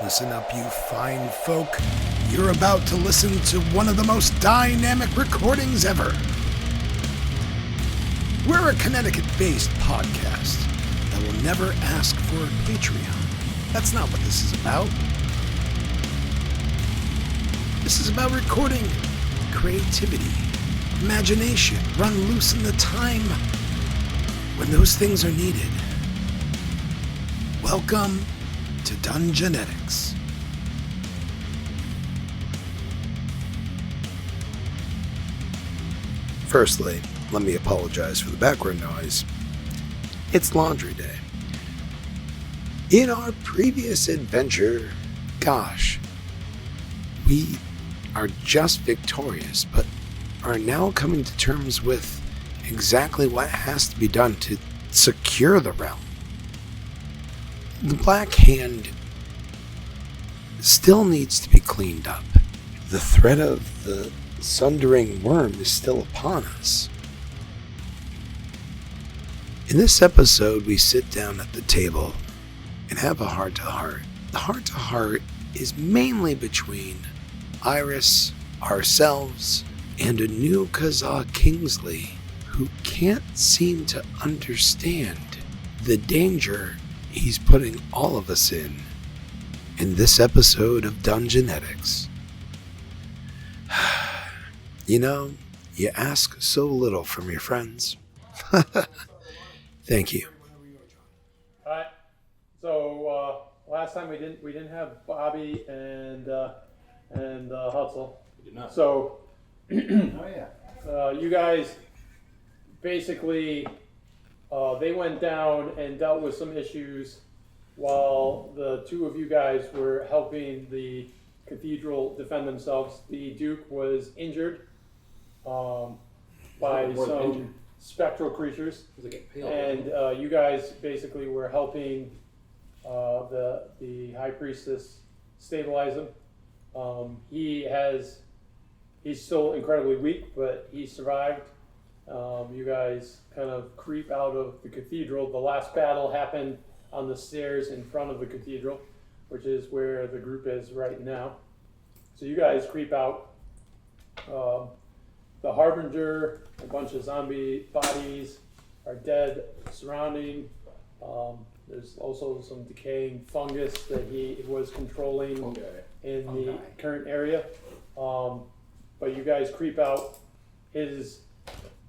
Listen up, you fine folk. You're about to listen to one of the most dynamic recordings ever. We're a Connecticut-based podcast that will never ask for a Patreon. That's not what this is about. This is about recording creativity, imagination, run loose in the time when those things are needed. Welcome to Dungeonetics. Firstly, let me apologize for the background noise. It's laundry day. In our previous adventure, gosh, we are just victorious, but are now coming to terms with exactly what has to be done to secure the realm. The Black Hand still needs to be cleaned up. The threat of the Slumbering Worm is still upon us. In this episode, we sit down at the table and have a heart-to-heart. The heart-to-heart is mainly between Iris, ourselves, and a new Kazaa Kingsley who can't seem to understand the danger he's putting all of us in this episode of Dungeonetics. You know, you ask so little from your friends. Thank you. All right. So last time we didn't have Bobby and Hutzel. We did not. So Oh yeah. you guys basically they went down and dealt with some issues while the two of you guys were helping the cathedral defend themselves. The Duke was injured by some spectral creatures, and you guys basically were helping the High Priestess stabilize him. He's still incredibly weak, but he survived. You guys kind of creep out of the cathedral. The last battle happened on the stairs in front of the cathedral, which is where the group is right now. So you guys creep out. The Harbinger, a bunch of zombie bodies are dead surrounding. There's also some decaying fungus that he was controlling in the current area. But you guys creep out. His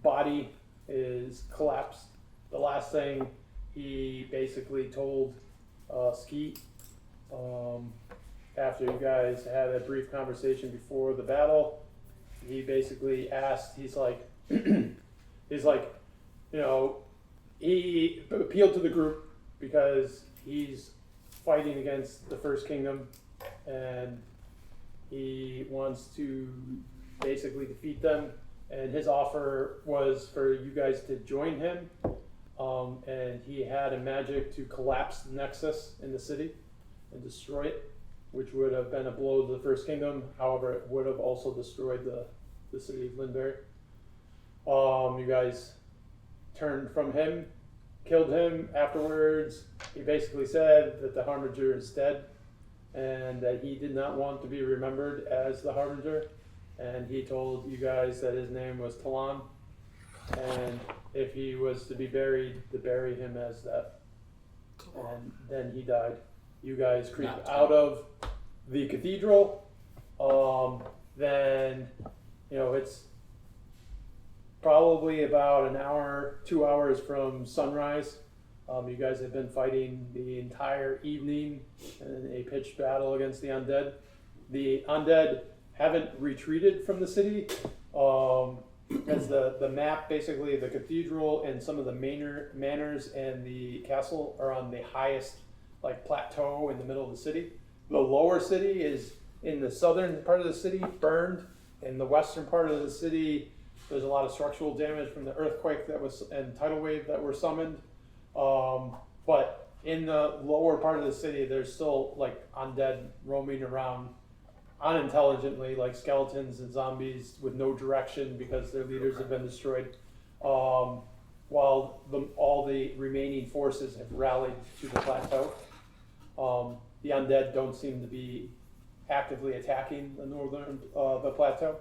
body is collapsed. The last thing he basically told Skeet after you guys had a brief conversation before the battle, he basically asked, he's like, he appealed to the group because he's fighting against the First Kingdom and he wants to basically defeat them. And his offer was for you guys to join him. And he had a magic to collapse the Nexus in the city and destroy it, which would have been a blow to the First Kingdom. However, it would have also destroyed the city of Lindbury. You guys turned from him, killed him. Afterwards, he basically said that the Harbinger is dead and that he did not want to be remembered as the Harbinger. And he told you guys that his name was Talon, and if he was to be buried, to bury him as that. And then he died. You guys creep out of the cathedral. Then, it's probably about an hour, 2 hours from sunrise. You guys have been fighting the entire evening in a pitched battle against the undead. The undead haven't retreated from the city, as the map, basically the cathedral and some of the manors and the castle are on the highest plateau in the middle of the city. The lower city is in the southern part of the city, burned. In the western part of the city, there's a lot of structural damage from the earthquake and tidal wave that were summoned. But in the lower part of the city, there's still undead roaming around unintelligently, like skeletons and zombies with no direction because their leaders have been destroyed, while all the remaining forces have rallied to the plateau. the undead don't seem to be actively attacking the northern the plateau.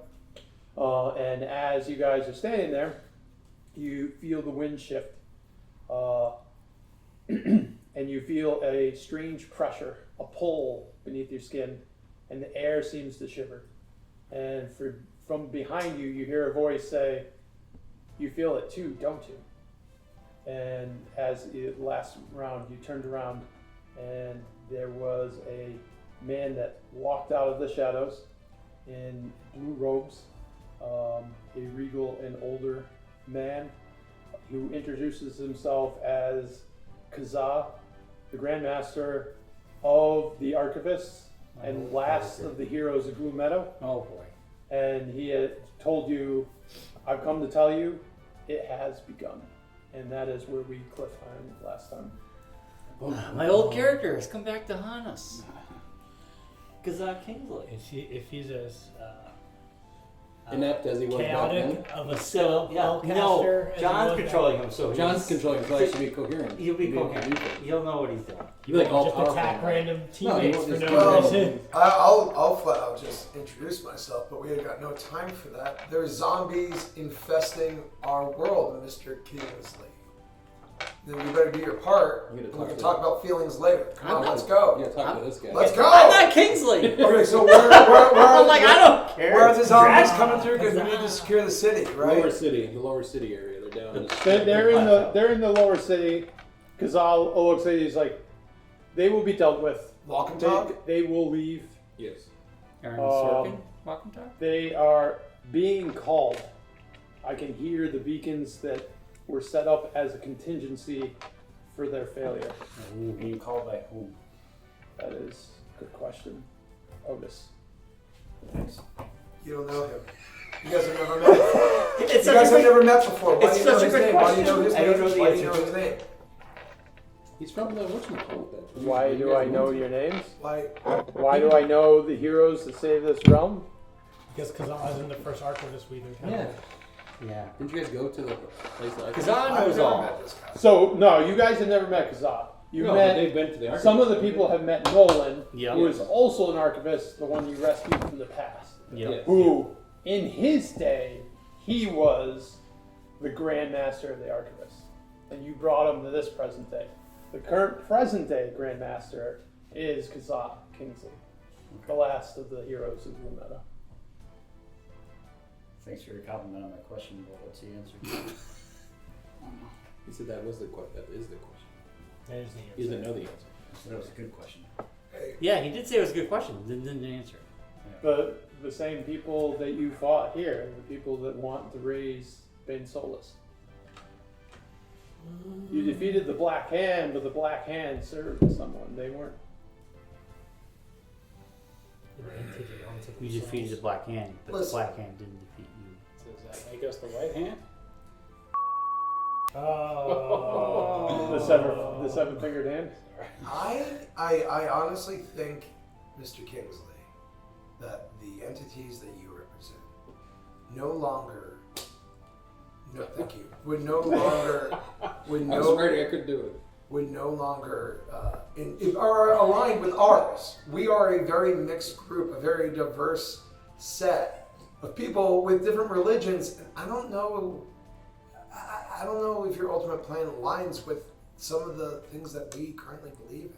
And as you guys are standing there, you feel the wind shift, and you feel a strange pressure, a pull beneath your skin, and the air seems to shiver. And from behind you, you hear a voice say, "You feel it too, don't you?" And as the last round, you turned around, and there was a man that walked out of the shadows in blue robes, a regal and older man who introduces himself as Kazaa, the Grandmaster of the Archivists and last of the heroes of Blue Meadow. Oh boy. And he had told you, "I've come to tell you, it has begun." And that is where we cliffhanger last time. My old character has come back to haunt us. Kazaa Kingsley. If he's as Inept as he was back chaotic then. of a So, spellcaster no, as he John's was controlling him, so John's he's- controlling, so I should be coherent. He'll be He'll coherent. He'll know what he's doing. You like all just powerful. attack random No, he teammates won't for just- no Well, reason. I'll flat out just introduce myself, but we have got no time for that. There's zombies infesting our world, Mr. Kingsley. Then you better do your part. I'm gonna We talk can to talk him. about feelings later. Come I'm on, not- let's go. Yeah, talk to this guy. Let's go. I'm not Kingsley! Okay, so where are I'm like, I don't care. where are the zombies Drag- coming through? Because we need to secure the city, right? Lower city, the lower city area. They're down. In the They're in the lower city. Kazaa looks at you, he's like, "They will be dealt with. Walk and talk. They will leave. Yes. Aaron Sorkin, walking talk? They are being called. I can hear the beacons that were set up as a contingency for their failure." Being called by whom? That is a good question. Otis. Thanks. You don't know him. You guys have never met. It's You such guys a have good, never met before. Why it's do you know such a his good name? Why do you know his question. I don't name? know the Why do you answer know to his name? He's from the whatchamacallit. Why do I know your names? Why? Why do I know the heroes that save this realm? Because Kazaa is in the first archivist we Yeah. Yeah. Didn't you guys go to the place that Kazaa I've knows never all. met this guy. So, no, you guys have never met Kazaa. You No, but met, they've been to the some of the archives. people have met Nolan, Yeah. who is also an archivist, the one you rescued from the past. Yeah. Yes. Who, in his day, he was the Grandmaster of the Archivists. And you brought him to this present day. The current present day Grandmaster is Kazaa Kingsley, the last of the heroes of Blue Meadow. Thanks for your compliment on my question, but what's the answer? He said that was the question. That is the question. That is the He doesn't answer. know the answer. That was a good question. Hey, Yeah, he did say it was a good question. Didn't answer. The same people that you fought here, the people that want to raise Bainsolas. You defeated the Black Hand, but the Black Hand served someone. They weren't. You defeated the Black Hand, but the Listen. Black Hand didn't defeat you. So does that make us the right hand? Oh. The seven-fingered hand. I honestly think, Mr. Kingsley, that the entities that you represent no longer, no, thank you, would no longer, would I was no, ready. I couldn't do it. would no longer are aligned with ours. We are a very mixed group, a very diverse set of people with different religions. And I don't know if your ultimate plan aligns with some of the things that we currently believe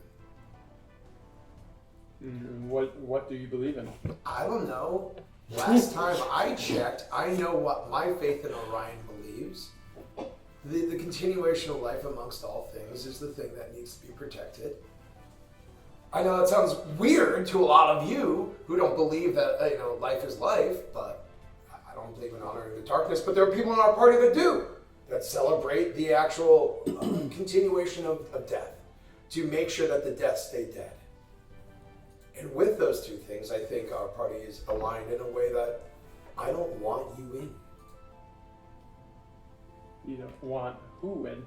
in. What do you believe in? I don't know. Last time I checked, I know what my faith in Orion believes. The continuation of life amongst all things is the thing that needs to be protected. I know that sounds weird to a lot of you who don't believe that life is life, but I don't believe in honoring the darkness. But there are people in our party that do, that celebrate the actual continuation of death, to make sure that the death stay dead. And with those two things, I think our party is aligned in a way that I don't want you in. You don't want who in?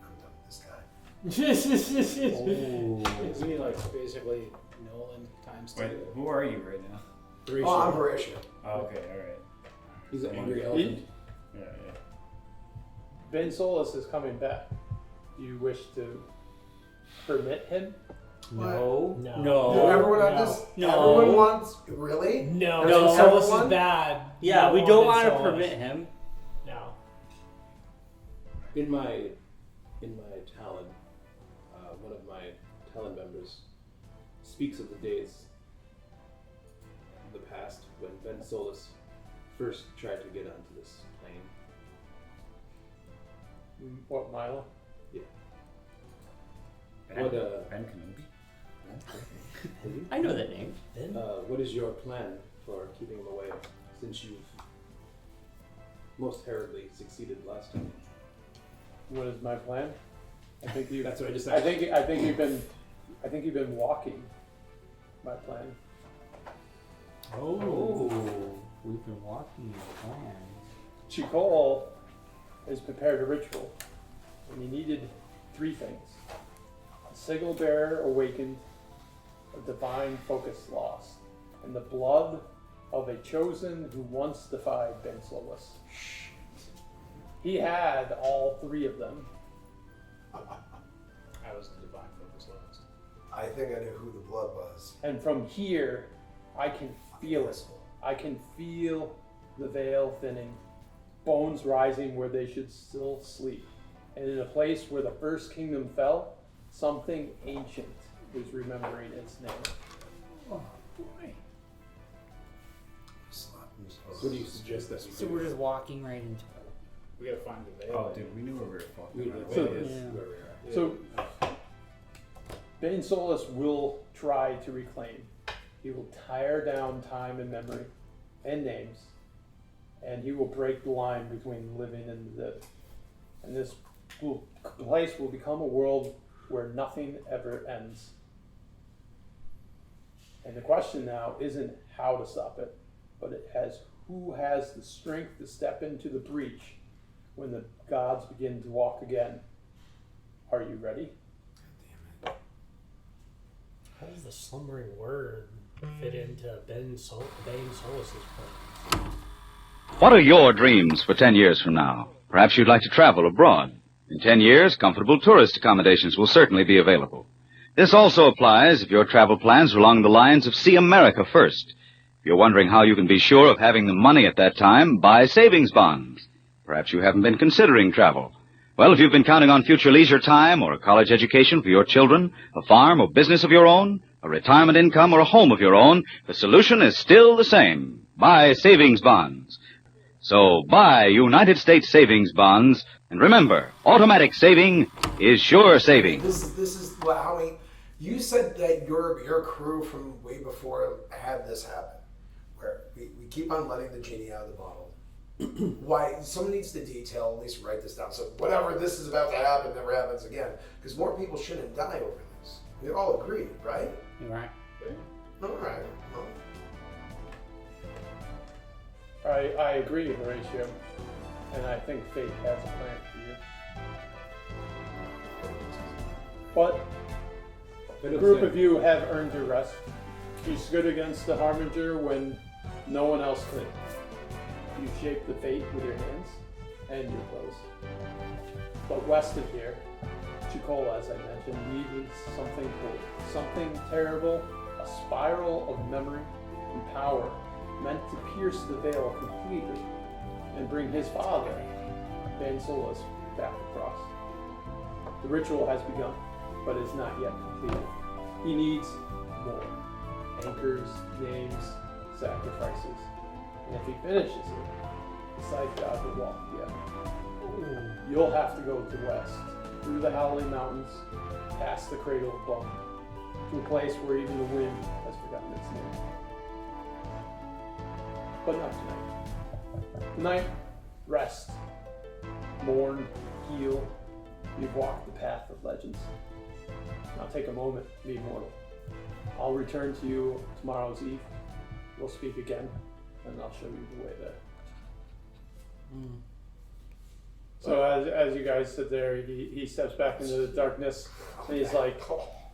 I'm done with this guy. Is he like basically Nolan times two? Wait, who are you right now? Oh, I'm Horatio. Oh, okay, alright. He's an angry elephant. Yeah, yeah. Bainsolas is coming back. Do you wish to permit him? No. No. No. Everyone No. on this? No. Everyone wants... Really? No, No. Bainsolas Everyone? is bad. Yeah, No we don't on want to Bainsolas. permit him. No. In my Talon, one of my Talon members speaks of the days of the past when Bainsolas first tried to get onto this plane. What, Milo? What Ben Kenobi? I know that name. what is your plan for keeping him away, since you've most terribly succeeded last time? What is my plan? I think you. That's what I just I said. think you've been walking my plan. Oh, we've been walking the plan. Chikol has prepared a ritual, and he needed 3 things: a signal bearer awakened, a divine focus lost, and the blood of a chosen who once defied Bainsolas. He had all 3 of them. I was the divine focus last. I think I knew who the blood was. And from here, I can feel it. I can feel the veil thinning, bones rising where they should still sleep. And in a place where the first kingdom fell, something ancient is remembering its name. Oh, boy. So do you suggest that we So do? we're just walking right into it. We gotta find the veil. Oh, dude, we knew where we were fucking. We- right? the So- veil is Yeah. where we are. So, Bainsolas will try to reclaim. He will tire down time and memory and names, and he will break the line between the living and the dead. And this place will become a world where nothing ever ends. And the question now isn't how to stop it, but it has who has the strength to step into the breach when the gods begin to walk again. Are you ready? How does the Slumbering Worm fit into Bainsolas' plan? What are your dreams for 10 years from now? Perhaps you'd like to travel abroad. In 10 years, comfortable tourist accommodations will certainly be available. This also applies if your travel plans are along the lines of see America first. If you're wondering how you can be sure of having the money at that time, buy savings bonds. Perhaps you haven't been considering travel. Well, if you've been counting on future leisure time or a college education for your children, a farm or business of your own, a retirement income or a home of your own, the solution is still the same. Buy savings bonds. So buy United States savings bonds, and remember, automatic saving is sure saving. This is how you said that your crew from way before had this happen, where we keep on letting the genie out of the bottle. Why? Someone needs to detail, at least write this down, so whatever this is about to happen never happens again, because more people shouldn't die over this. We all agree, right? You're right. All right. Well, I agree, Horatio, and I think fate has a plan for you. But a group of you have earned your rest. You stood against the Harbinger when no one else could. You shaped the fate with your hands and your clothes. But west of here, Chikola, as I mentioned, needed something cool, something terrible, a spiral of memory and power meant to pierce the veil completely and bring his father, Bainsolas, back across. The ritual has begun, but is not yet completed. He needs more. Anchors, names, sacrifices. And if he finishes it, the side god will walk together. You'll have to go to the west, through the Howling Mountains, past the Cradle of Bone, to a place where even the wind has forgotten its name. But not tonight. Tonight, rest. Mourn, heal. You've walked the path of legends. Now take a moment to be mortal. I'll return to you tomorrow's eve. We'll speak again, and I'll show you the way there. So as you guys sit there, he steps back into the darkness, and he's like,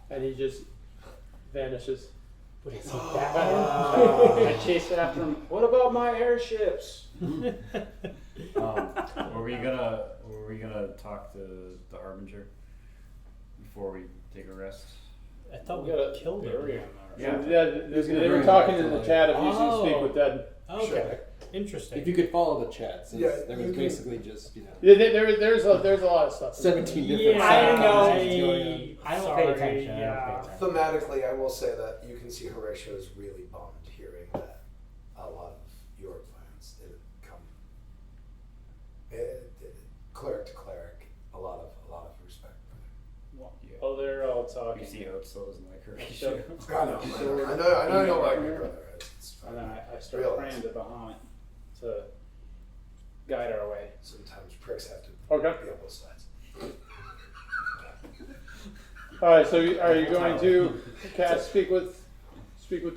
and he just vanishes. What is he back I chased after him. What about my airships? Were we gonna talk to the Harbinger before we take a rest? I thought We we got a killed him. barrier. Yeah, they were talking in the chat of using speak with dead. Okay. Sure. Interesting. If you could follow the chat, since Yeah, there you was can- basically just, you know, There's a lot of stuff. 17 different Yeah, side I know. conversations going on. I don't Sorry, pay attention. yeah. I don't pay attention. Thematically, I will say that you can see Horatio is really bummed hearing that a lot of your plans didn't come cleric to cleric. A lot of respect. Oh, they're all You talking. see how it still doesn't like Horatio. I know you don't like your brother. It's And then I start Realize. praying to Bahamut to guide our way. Sometimes pricks have to Okay. be on both sides. All right. So are you going to cast speak with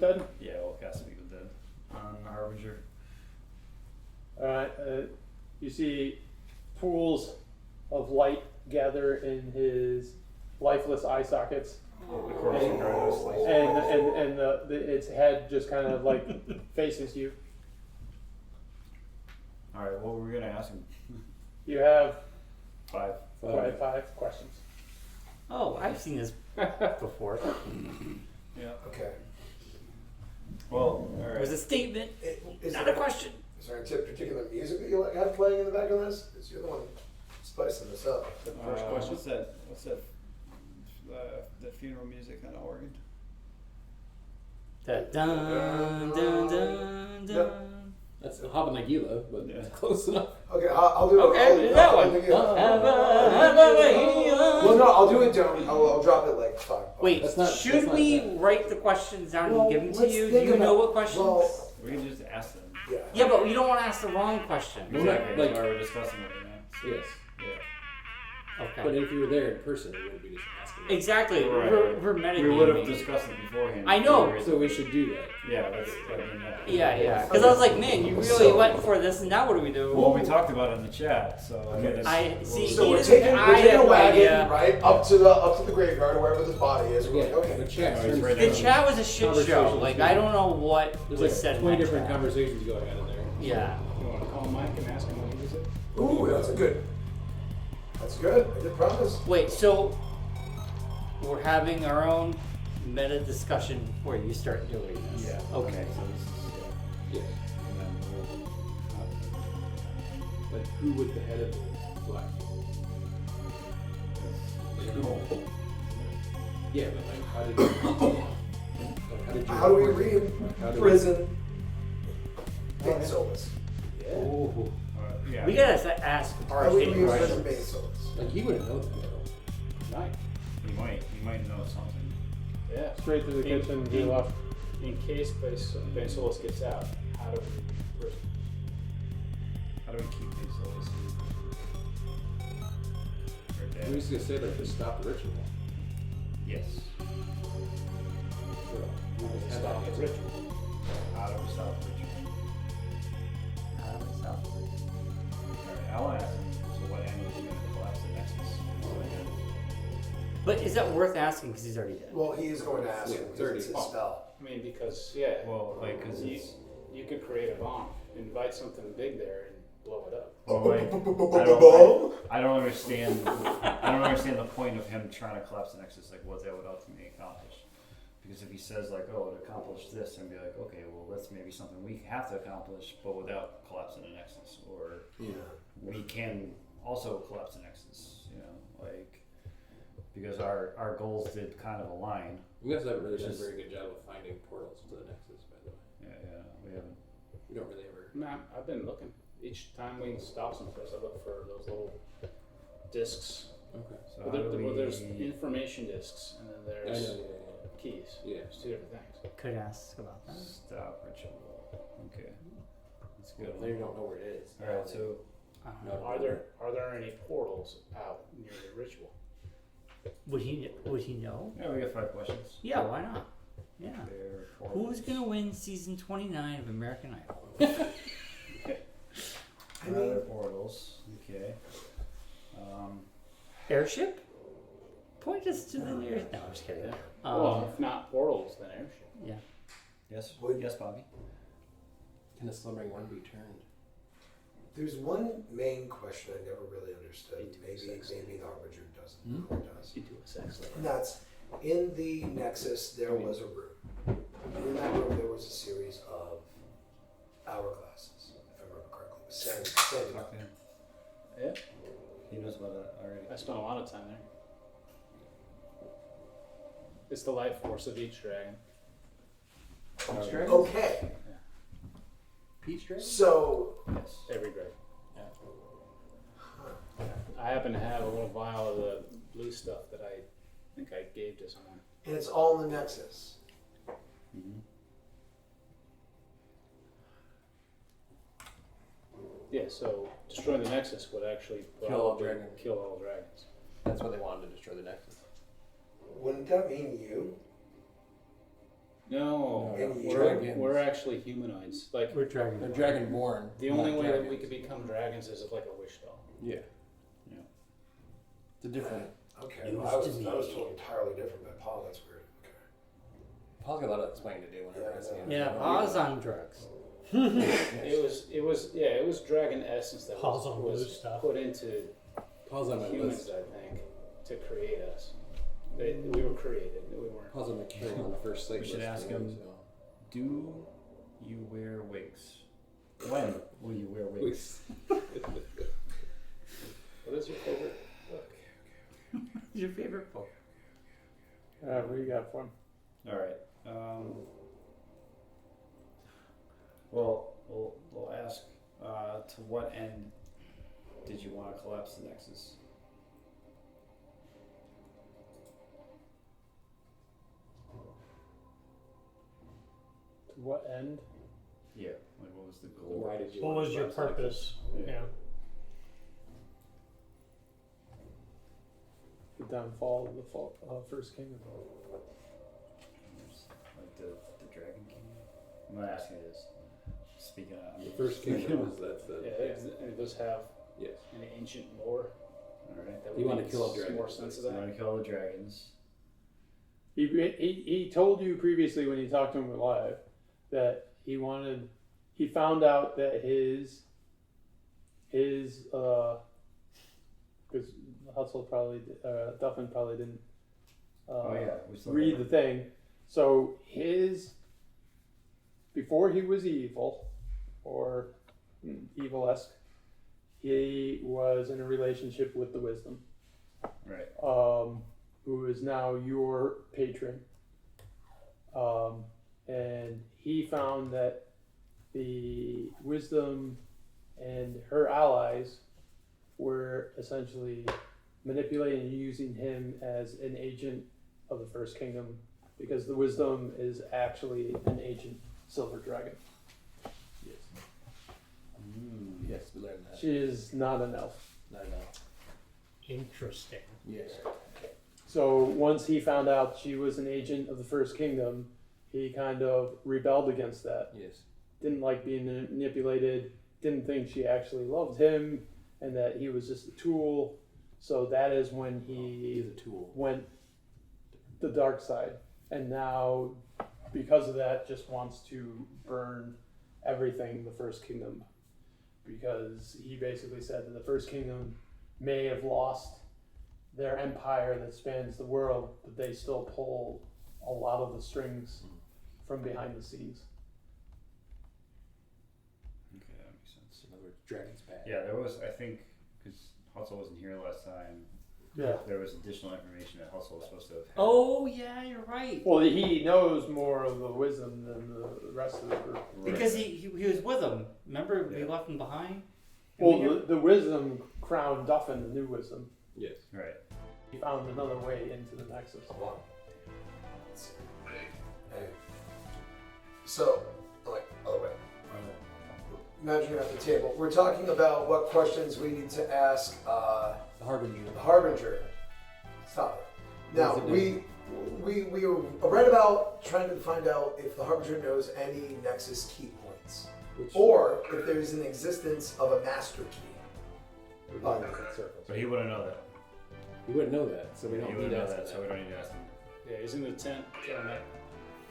dead? Yeah, we'll cast Speak with Dead on Harbinger. All right. You see pools of light gather in his lifeless eye sockets, The corpse of Gardos, like, and its head just kind of like faces you. Alright, what were we gonna ask him? You have 5. five questions. Oh, I've seen this before. Yeah. Okay. Well, It alright. was a statement, Is not there, a question. is there any particular music that you like have playing in the back of this? Because you're the one spicing this up. The first question. What's that funeral music on the organ? That dun dun dun dun. That's Hava Nagila, but Yeah. it's close enough. Okay, I'll do Okay, I'll, do that I'll, one. Well, no, I'll do it down. I'll drop it like $5. Wait, That's not- should that's not we bad. write the questions down Well, and give them to let's you? Do think you know about- what questions? Well, We can just ask them. yeah. Yeah, but you don't want to ask the wrong question. Well, not- Exactly, like- that's why we're discussing it right now. Yes. Yeah. Okay. But if you were there in person, it wouldn't be just asking. Exactly. Right. We're metagaming. We would have discussed it beforehand. I know. So we should do that. Yeah, that's, I mean, Yeah. Because I was like, man, you really went for this, and now what do we do? Well, we talked about it in the chat, so I mean, it's, I- see, So he we're doesn't- taking I have a no wagon idea. right up to the graveyard or wherever this body is. We're Yeah, like, okay. the chat. Oh, he's right The there. chat was a shit show. Conversations, Like, yeah. I don't know what There's was like said in 20 that different chat. conversations going on in there. Yeah. You want to call Mike and ask him what he was it? Ooh, that's a good. That's good. A good promise. Wait, so we're having our own meta discussion before you start doing this. Yeah. Okay. So this is, Yes. and then Like, who was the head of the black? Like, who? Yeah, but like, how did you How do we report- read how do we- prison? Bainsolas. Yeah. we'll, yeah. We gotta ask How our do we state read prison questions. Bainsolas? Like, he would have known that. Mike. He might know something. Yeah. Straight to the kitchen to your left. In case Bainsolas gets out, how do we first? How do we keep these souls? Right I there. was just gonna say, like, to stop the ritual. Yes. So, we just have Stop that the ritual. How do we stop the ritual? Alright, I want to ask him, so what animals are going to collapse the Nexus? But is that worth asking? Because he's already dead. Well, he is going to ask Yeah, him because it's his 30. spell. I mean, because yeah, Well, like, because it's... you could create a bomb, invite something big there, and blow it up. Well, like, Bomb? I don't understand the point of him trying to collapse the Nexus, like what that would ultimately accomplish. Because if he says like, oh, it accomplished this, and be like, okay, well, that's maybe something we have to accomplish, but without collapsing the Nexus, or Yeah. we can also collapse the Nexus, you know, like, because our goals did kind of align. You guys haven't really done a Just- very good job of finding portals to the Nexus, by the way. Yeah, we haven't. We don't really ever. Man, I've been looking. Each time we stop someplace, I look for those little discs. Okay. So Well, how do well, there's we- information discs, and then I there's know, keys. yeah. There's two different things. Could ask about that. Stop ritual. Okay, that's good. They don't know where it is. All right, so No. Are there any portals out near the ritual? Would he know? yeah, we got 5 questions. Yeah, why not? Yeah. There are Who's portals. gonna win season 29 of American Idol? I mean- Other portals. Okay. Airship? Point us to the nearest. No, I'm just kidding. Well, if not portals, then airship. Yeah. Yes. Would- Yes, Bobby. Can the Slumbering Worm be turned? There's one main question I never really understood. Into Maybe sex. the Harbinger doesn't. Hmm? Or does. You do a sex slave. And that's In the Nexus, there was a room. And in that room, there was a series of hourglasses, if I remember correctly. It was standing Talk up. to him. Yeah, He knows about that already. I spent a lot of time there. It's the life force of each dragon. Peach dragon? Okay, Peach dragon? so Yes, every dragon. I happen to have a little vial of the blue stuff that I think I gave to someone. and it's all in the Nexus. Mm-hmm. Yeah, so destroying the Nexus would actually Kill all probably dragons. kill all dragons. That's why they wanted to destroy the Nexus. Wouldn't that mean you? No, And you- Dragons. we're actually humanoids. Like We're dragon. They're dragonborn. the only not way that dragons. we could become dragons is like a wish spell. Yeah. Yeah. It's a different. Okay, It well, I was was to told entirely different by Paul. That's weird. Okay. Paul's got a lot of explaining to do whenever Yeah, I see him. Yeah, Pa's on drugs. It was dragon essence that Paws on blue was stuff. put into Paul's on my humans, list. I think, to create us. We were created. We weren't. Paul's on my carry on the first slate. We should list ask for me, him. so. Do you wear wigs? When will you wear wigs? What is your favorite book? Your favorite book? What do you got for him? All right. Well, we'll ask. To what end did you want to collapse the Nexus? To what end? Yeah. Like, what was the goal? Why did you What want was to your collapse the purpose? Yeah. Yeah. The downfall of the first kingdom. Like the Dragon King? I'm not asking you this. Speaking of. The first kingdom is that's the. It does have Yes. an ancient lore. Alright. That You would wanna make kill a dragon. more sense of You that. want to kill the dragons. He told you previously when you talked to him live that he found out that his because Hustle probably Duffin probably didn't We still read got the thing. So before he was evil or evil-esque, he was in a relationship with the Wisdom, Right. who is now your patron. And he found that the Wisdom and her allies were essentially manipulating and using him as an agent of the First Kingdom, because the Wisdom is actually an ancient silver dragon. Yes. Mm. Yes, we learned that. She is not an elf. I know. Interesting. Yes. So once he found out she was an agent of the First Kingdom, he kind of rebelled against that. Yes. Didn't like being manipulated, didn't think she actually loved him, and that he was just a tool. So that is when he He's a tool. went the dark side. And now, because of that, just wants to burn everything the First Kingdom. Because he basically said that the First Kingdom may have lost their empire that spans the world, but they still pull a lot of the strings from behind the scenes. Okay, that makes sense. In other words, dragon's bad. Yeah, there was, I think, because Hustle wasn't here last time, Yeah. there was additional information that Hustle was supposed to have had. Oh yeah, you're right. Well, he knows more of the wisdom than the rest of the group. Right. Because he was with him. Remember, we Yeah. left him behind. Well, the wisdom crowned Duffin the new wisdom. Yes. Right. He found another way into the Nexus. Hey. So, like, oh wait. Imagine you're at the table. We're talking about what questions we need to ask The Harbinger. the Harbinger. Stop it. Now, What's it we were right about trying to find out if the Harbinger knows any Nexus key points, Which or if there's an existence of a master key. we're going in circles. But he wouldn't know that. You wouldn't know that, so we He don't need wouldn't to know ask that, so we don't need to ask him. Yeah, he's in the tent. killing that.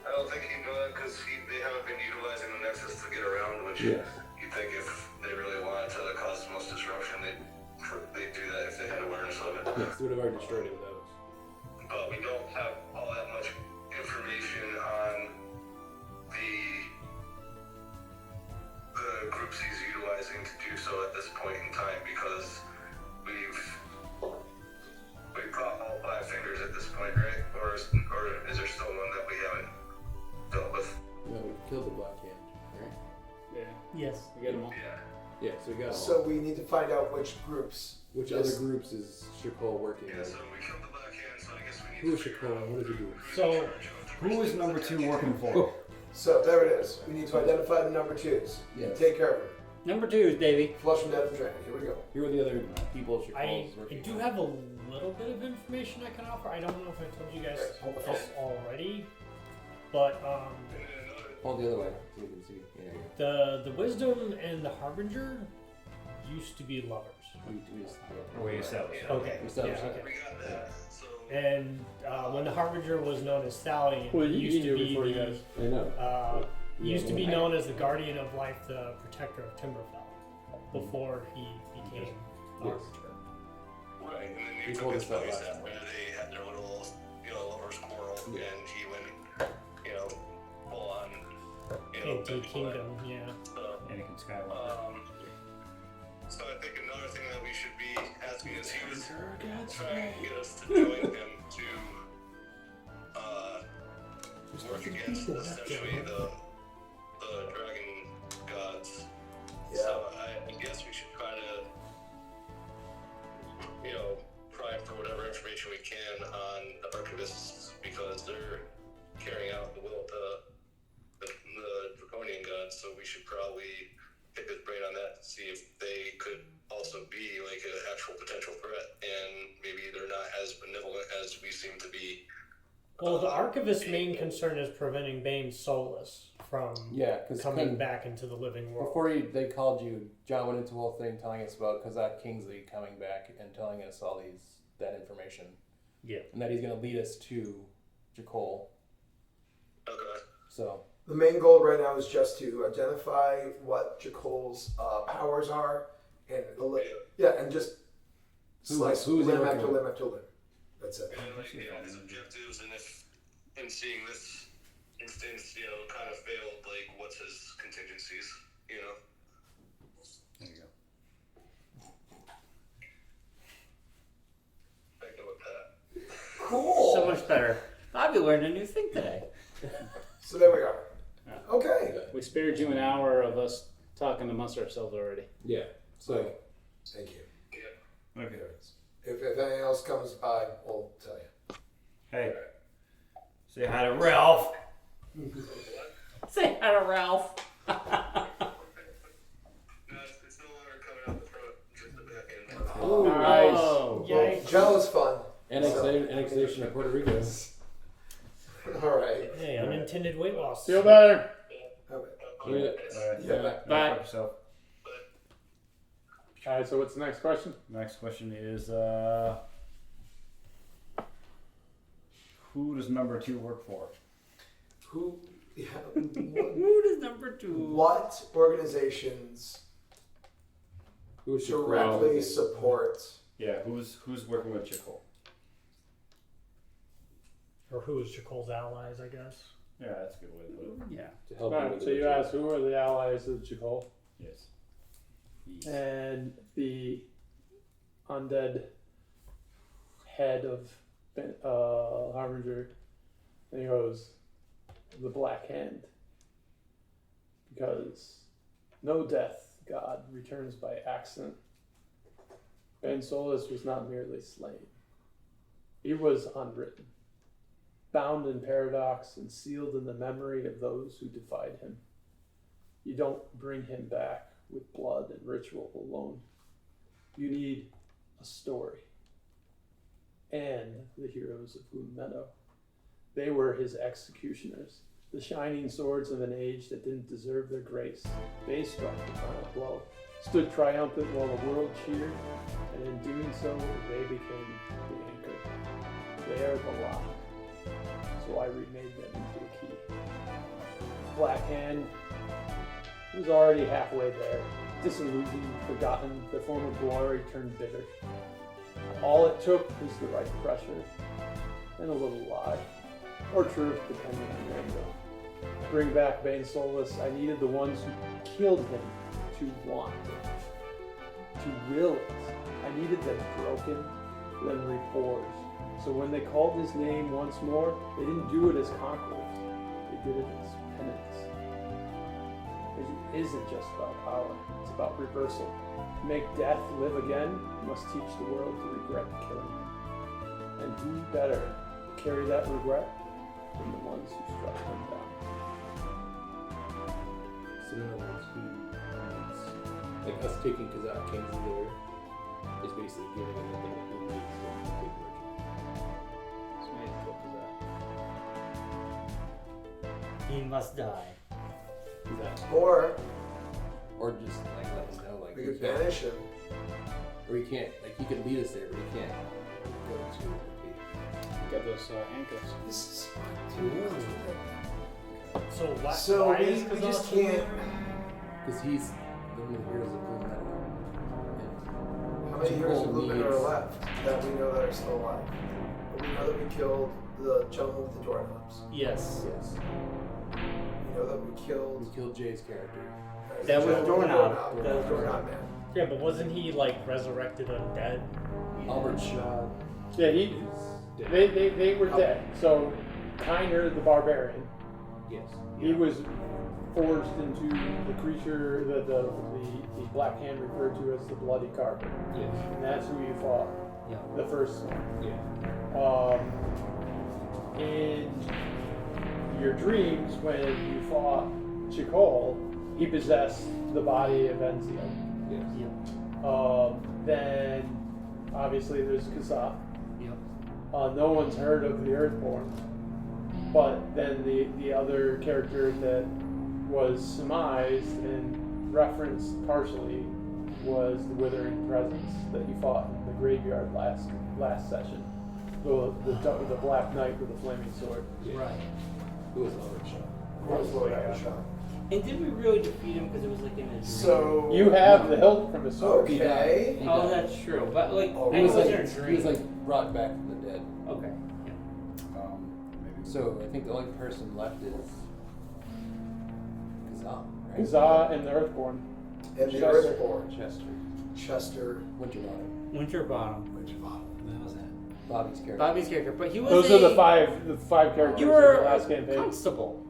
I don't think he'd know that because they haven't been utilizing the Nexus to get around, which Yes. you'd think if they really wanted to cause the most disruption, they'd do that if they had awareness of it. Yes, we would have already destroyed it without us. But we don't have groups he's utilizing to do so at this point in time, because we caught all 5 fingers at this point, right? Or is there still one that we haven't dealt with? No, we killed the Black Hand, right? Yeah. Yes. We get them all. Yeah, so we got all. So we need to find out which groups. Which other groups is Shakol working Yeah, with? so we killed the Black Hand, so I guess we need Who is to figure Shakol out and what does he do? So, Who is number 2 working for? So there it is. We need to identify the number 2s. Yes. Take care of them. number 2 is Davey. Flush them down the drain. Here we go. Who are the other people Shakol I is working do with? have a little bit of information I can offer. I don't know if I told you guys this already, but Hold the other way so we can see. Yeah, the Wisdom and the Harbinger used to be lovers. We established. Okay. We established yeah, that. okay. We got that. So And when the Harbinger was known as Stallion, Well, he you used to knew be before you the, guys. I know. he used to be known as the Guardian of Life, the Protector of Timberfell, before he became the Yes. Harbinger. right, and then He they told took us his that place last after time. they had their little, lovers quarrel, Yeah. and he went, full on, Anti-Kingdom, yeah. So, Anakin Skywalker. so I think another thing that we should be asking is he was trying to get us to join him to work against essentially the dragon gods. Yeah. So I guess we should try to, pry for whatever information we can on the archivists, because they're carrying out the will of the draconian gods. So we should probably pick his brain on that to see if they could also be like an actual potential threat, and maybe they're not as benevolent as we seem to be. Well, the Archivist's main concern is preventing Bainsolas from Because coming back into the living world. before they called you, John went into a whole thing telling us about Kazaa Kingsley coming back and telling us all that information. Yeah. And that he's going to lead us to Jakol. Okay. So, The main goal right now is just to identify what Jakol's powers are, and and just slice who's he limb working after with? limb after limb. That's it. And like, his objectives, and if in seeing this instance, kind of failed, like, what's his contingencies, There you go. I go with that. Cool. So much better. Bobby learned a new thing today. So there we are. Okay. We spared you an hour of us talking amongst ourselves already. yeah. So, Thank you. Okay. There it is. If anything else comes by, we'll tell you. Hey. Say hi to Ralph. Say hi to Ralph. No, it's no longer coming out the front, just the back end. Oh. Yikes. Jealous fun. annexation of Puerto Rico. All right. Hey, unintended weight loss. Feel better. Yeah. Yeah. Bye. Fuck yourself. All right. So what's the next question? Next question is, who does number 2 work for? Who? Yeah, Who does number 2? what organizations Who is directly support? Yeah, who's working with Jakol? Or who is Jakol's allies, I guess. Yeah, that's a good way to put it. Yeah. To help Alright, with so the you ritual. asked who are the allies of Jakol? Yes. And the undead head of Harbinger, and he goes, the Black Hand. Because no death, God, returns by accident. Bainsolas was not merely slain. He was unwritten, bound in paradox and sealed in the memory of those who defied him. You don't bring him back with blood and ritual alone. You need a story. And the heroes of Gloom Meadow. They were his executioners, the shining swords of an age that didn't deserve their grace. They struck the final blow, stood triumphant while the world cheered, and in doing so, they became the anchor. They are the lock. So I remade them into the key. Black Hand was already halfway there, disillusioned, forgotten, the former glory turned bitter. All it took was the right pressure, and a little lie, or truth, depending on your angle. Bring back Bainsolas. I needed the ones who killed him to want it, to will it. I needed them broken, then repores. So when they called his name once more, they didn't do it as conquerors. They did it as penance. It isn't just about power, it's about reversal. To make death live again, you must teach the world to regret killing them. And who better to carry that regret than the ones who struck them down? So in other words, like us taking Kazaa Kingsley there is basically giving him the thing that he needs to take the ritual. So maybe kill Kazaa. He must die. Or Or just like let him know, like we he could can't, banish him. or he can't, like he could lead us there, but he can't go to the Got those handcuffs. This is So why? So why we is just Kazaa can't. because he's one of the heroes of Blue Metal. How many heroes of Blue Metal are left that we know that are still alive? But we know that we killed the gentleman with the doorknobs. Yes. Yes. We know that we killed. We killed Jay's character. That was doorknob. That was doorknob man. Yeah, but wasn't he like resurrected undead? Albert Shaw. Yeah, they were Oh. dead. So Kiner the barbarian, Yes. he was forged into the creature that the Black Hand referred to as the Bloody Carpet. Yes. And that's who you fought. Yeah. The first one. Yeah. In your dreams, when you fought Chikol, he possessed the body of Enzio. Yes. Then, obviously, there's Kazaa. Yep. No one's heard of the Earthborn. But then the other character that was surmised and referenced partially was the Withering Presence that you fought in the graveyard last session. The Black Knight with the flaming sword. Right. Who was Albert Shaw? Where's Lord Abishai? And did we really defeat him because it was like in a dream? So You have the hilt from his sword. okay. He Oh, died. that's true. But like, Oh, He it was was like in a dream. brought back from the dead. Okay. Maybe. So I think the only person left is Kazaa, right? Kazaa and the Earthborn. And the Chester. Earthborn. Chester. Chester. Winterbottom. Winterbottom. That was that. Bobby's character. Bobby's character, but he was. Those are the five characters You of were the last a campaign. constable.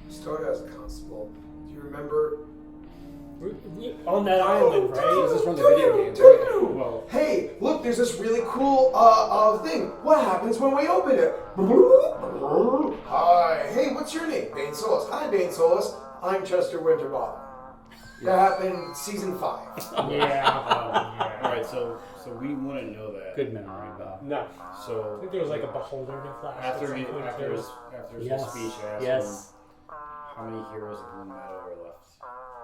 Started as a constable. Do you remember? On that island, right? This is from the video game. Dude! Well- Hey, look, there's this really cool thing. What happens when we open it? Hi. Hey, what's your name? Bainsolas. Hi, Bainsolas. I'm Chester Winterbottom. That happened season 5. Yeah. All right, so we want to know that. Good memory, Bob. No. I So think there was like a beholder in flash. after at his some point. after his Yes. speech, I asked Yes. him how many heroes of Blue Meadow are left.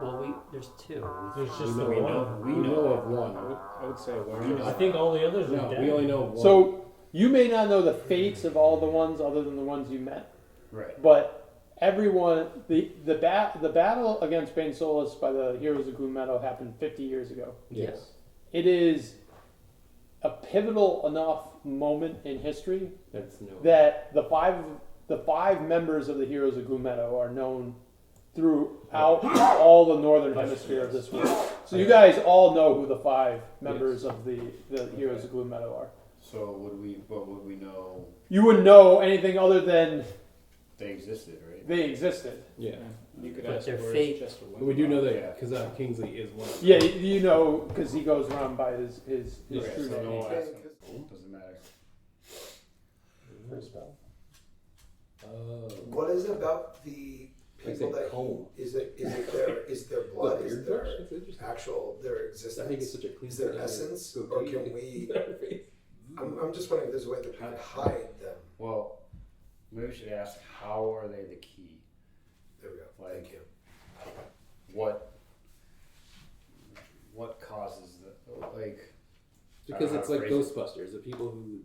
Well, there's two. There's just the We one. know of one. I would say one. We know. I think all the others are No, dead. we only know one. So you may not know the fates of all the ones other than the ones you met, Right. but everyone, the battle against Bainsolas by the heroes of Gloom Meadow happened 50 years ago. Yes. It is a pivotal enough moment in history That's no. that the five members of the heroes of Gloom Meadow are known throughout all the northern hemisphere of this world. So you guys all know who the 5 members of the heroes of Gloom Meadow are. So what would we know? You wouldn't know anything other than They existed, right? they existed. Yeah. You could But ask their where's fate- Chester But we do know Yeah. that Kazaa Kingsley is one of them. Yeah, you know, because he goes around by his Okay, true so name. no one asked him. Doesn't matter. For a spell. What is it about the Like people that that comb. is their blood? Look, Is beard their brush? That's interesting. actual their existence? I think it's such a clean. Is there essence, or goatee. can we? I'm just wondering if there's a way that we can hide them. Well, maybe we should ask how are they the key? There we go. Like- Thank you. What causes the like? Because I it's don't like know how to phrase Ghostbusters, the people who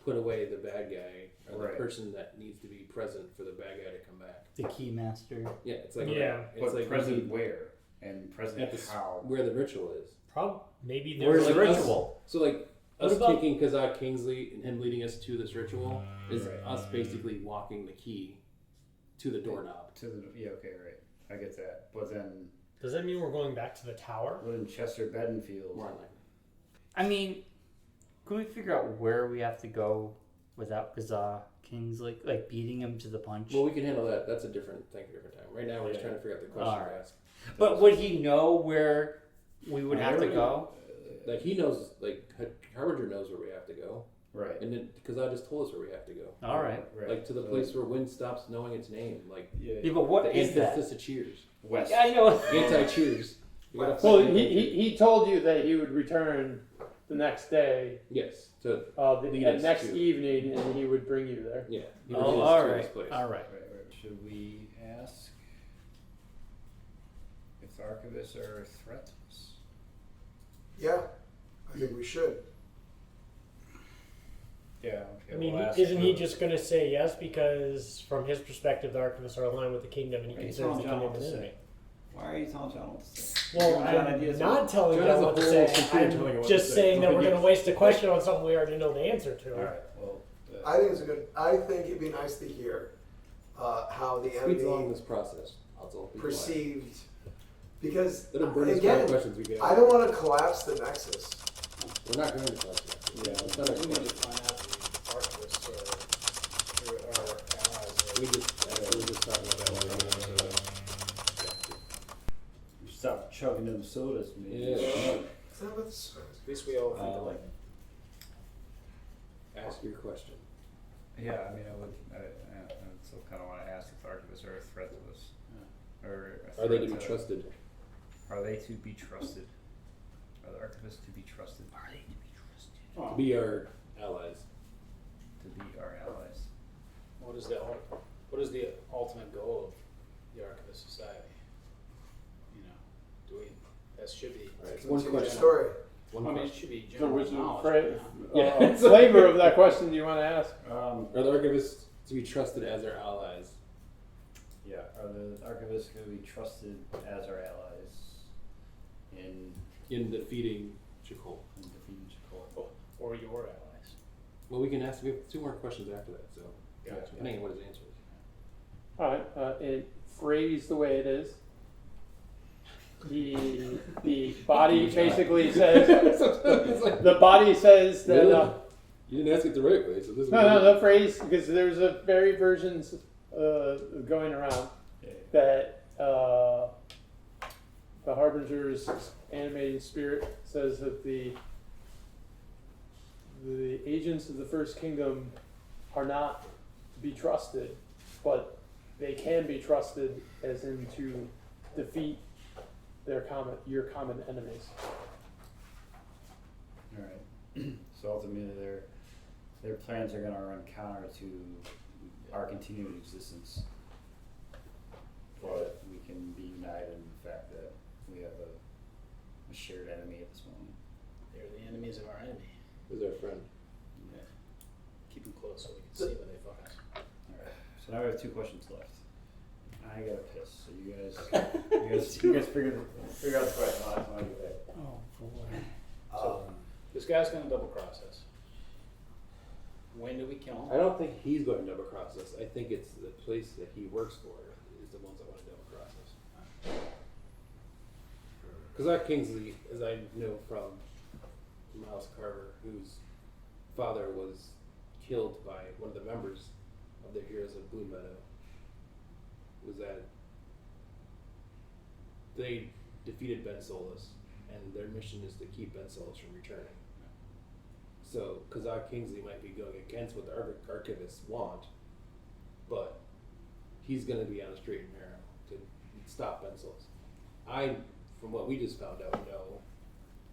put away the bad guy are Right. the person that needs to be present for the bad guy to come back. The key master. Yeah, it's like Yeah. it's But like present where and present at the how? where the ritual is. Maybe Where's there's the like us- ritual? So like What us about- taking Kazaa Kingsley and him leading us to this ritual is Right. us basically walking the key to the doorknob. To the okay, right? I get that, but then Does that mean we're going back to the tower? Wouldn't Chester Bedingfield? More than likely. I mean, can we figure out where we have to go without Kazaa Kingsley, like beating him to the punch? Well, we can handle that. That's a different thing for a different time. Right now, we're just trying to figure out the question Alright. to ask. But would he know where we would have to go? Like, he knows, like, Harbinger knows where we have to go. Right. And then, because I just told us where we have to go. All right. Like, to the place where Wind stops knowing its name. Like, Yeah, but what the is that? antithesis of Cheers. West. I know. Anti-Cheers. Well, he told you that he would return the next day. Yes. To the lead us next to- evening, and he would bring you there. Yeah. He Oh, would lead us all to right. this place. All right. Right. Should we ask if the archivists are a threat to us? Yeah, I think we should. Yeah. Okay, I mean, we'll ask isn't he the- just going to say yes because, from his perspective, the archivists are aligned with the kingdom and he Are you considers the telling John kingdom what an to enemy? say? Why are you telling John what to say? Well, John had I'm ideas not about- telling John John has a what to whole say. computer telling you I'm what just to say. saying that Don't we're going to forget. waste a question on something we already know the answer to. All right. Well, I think it's a good. I think it'd be nice to hear how the Speeds along enemy this process. I'll tell people. perceived, because Let him bring us again, more questions we get. I don't want to collapse the nexus. We're not going to collapse that. Yeah, It's not a we need to question. find out the archivists or our allies. We just talking about that. you stop chugging them sodas, man. Yeah. Is that what this At least we all think alike. Ask your question. Yeah, I mean, I still kind of want to ask if the archivists are a threat to us. Or a Are they threat to be trusted? Are they to be trusted? Are the archivists to be trusted? Are they to be trusted? Oh, To be our allies. To be our allies. what is the ultimate goal of the Archivist Society? You know, that should be. All right, is? one Continue question. the story. One I mean, it question. should be So, general which knowledge. Yeah. flavor of that question do you want to ask? Are the archivists to be trusted as our allies? Yeah, are the archivists going to be trusted as our allies in defeating Chakol? defeating Chakol? Or your allies. Well, we can ask. We have 2 more questions after that. So, Gotcha. depending on what his answer is. All right, it phrased the way it is. The body basically says the body says that. Really? You didn't ask it the right way, so this is. No, the phrase, because there's a very versions going around that the Harbinger's animating spirit says that the agents of the First Kingdom are not to be trusted, but they can be trusted as in to defeat your common enemies. All right. So ultimately, their plans are going to run counter to our continued existence, but we can be united in the fact that we have a shared enemy at this moment. They're the enemies of our enemy. Who's our friend? Yeah. Keep them close so we can see when they fuck us. All right. So now we have 2 questions left. I gotta piss. So you guys figure out the question. I'll get back. Oh boy. So, this guy's gonna double cross us. When do we kill him? I don't think he's going to double cross us. I think it's the place that he works for is the ones that want to double cross us. Kazaa Kingsley, as I know from Miles Carver, whose father was killed by one of the members of the Heroes of Blue Meadow, was that they defeated Bainsolas, and their mission is to keep Bainsolas from returning. So Kazaa Kingsley might be going against what the archivists want, but he's going to be on a straight and narrow to stop Bainsolas. I, from what we just found out, know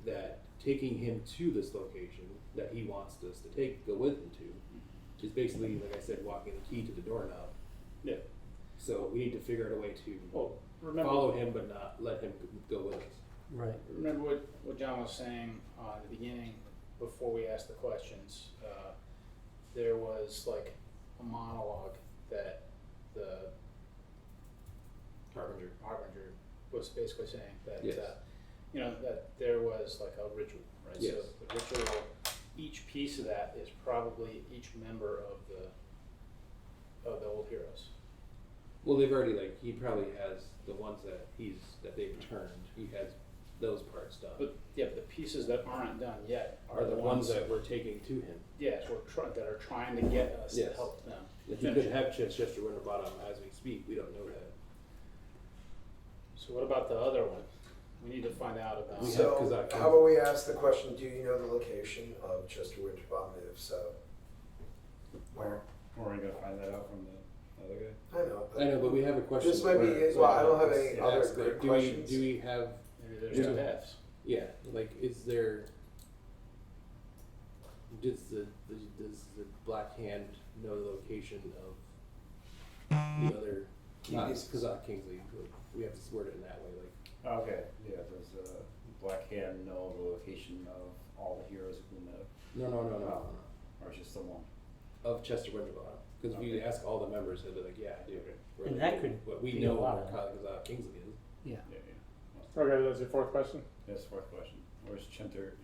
that taking him to this location that he wants us to go with him to, is basically, like I said, walking the key to the doorknob. Yeah. So we need to figure out a way to Remember, follow him, but not let him go with us. Right. remember what John was saying at the beginning, before we asked the questions. There was like a monologue that the Harbinger was basically saying that Yes. that there was like a ritual, right? Yes. So the ritual, each piece of that is probably each member of the old heroes. Well, they've already he probably has the ones that they've turned. He has those parts done. But the pieces that aren't done yet are the ones that we're taking to him. Yes, that are trying to get us to help them. If he could have Chester Winterbottom as we speak, we don't know that. So what about the other one? We need to find out about. So, how about we ask the question, do you know the location of Chester Winterbottom? If so, where? Or are we going to find that out from the other guy? I know, but we have a question. This might be, I don't have any other great questions. Do we have... Maybe there's paths. Yeah, is there... Does the Black Hand know the location of the other... Not Kazaa Kingsley, we have to word it in that way, Okay, yeah, does Black Hand know the location of all the heroes of Gloom Meadow? No. Or just the one? Of Chester Winterbottom. Because if you ask all the members, they'll be like, yeah, I do. And that could what we be know a lot where of Kazaa Kingsley is. Yeah. Okay, that's your fourth question. That's the fourth question. Where's Chester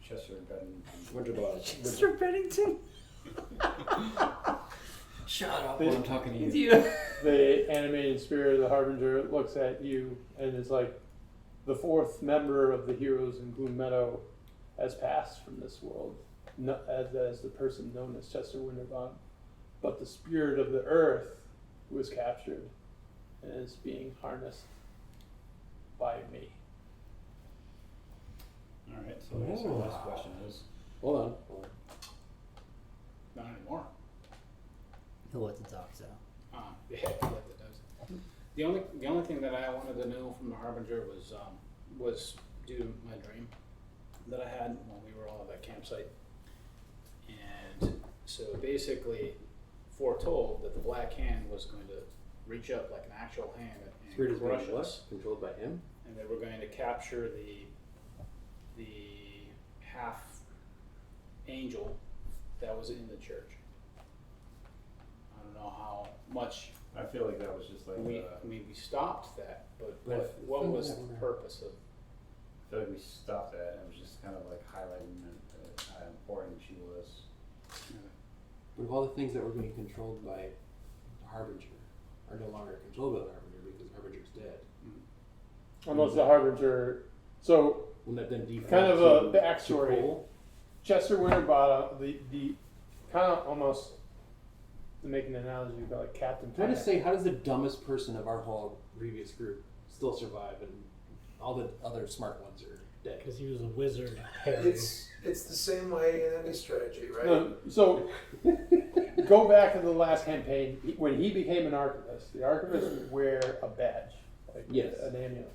Winterbottom? Chester Bennington. Shut up when I'm talking to you. The animated spirit of the Harbinger looks at you and is like, the fourth member of the heroes in Gloom Meadow has passed from this world, as the person known as Chester Winterbottom. But the spirit of the earth was captured and is being harnessed by me. Alright, so I guess the last question is... Hold on. Not anymore. He'll let the dogs out. Yeah, let the dogs out. The only thing that I wanted to know from the Harbinger was due to my dream that I had when we were all at that campsite. And so basically foretold that the Black Hand was going to reach up like an actual hand Spirit and is crush being us. controlled by him? And they were going to capture the half angel that was in the church. I don't know how much I feel like that was just like... we stopped that, but what was the purpose of? I feel like we stopped that and it was just kind of like highlighting how important she was. But of all the things that were being controlled by the Harbinger are no longer controlled by the Harbinger because the Harbinger's dead. Unless the Harbinger... So, Wouldn't that then default kind of a to backstory. Cole? Chester Winterbottom, the kind of almost, to make an analogy, about like Captain Can I just Planet. say, how does the dumbest person of our whole previous group still survive and all the other smart ones are dead? Because he was a wizard. Harry. It's the same way in any strategy, right? No, so, go back to the last campaign. When he became an archivist, the archivist would wear a badge, like Yes. an amulet.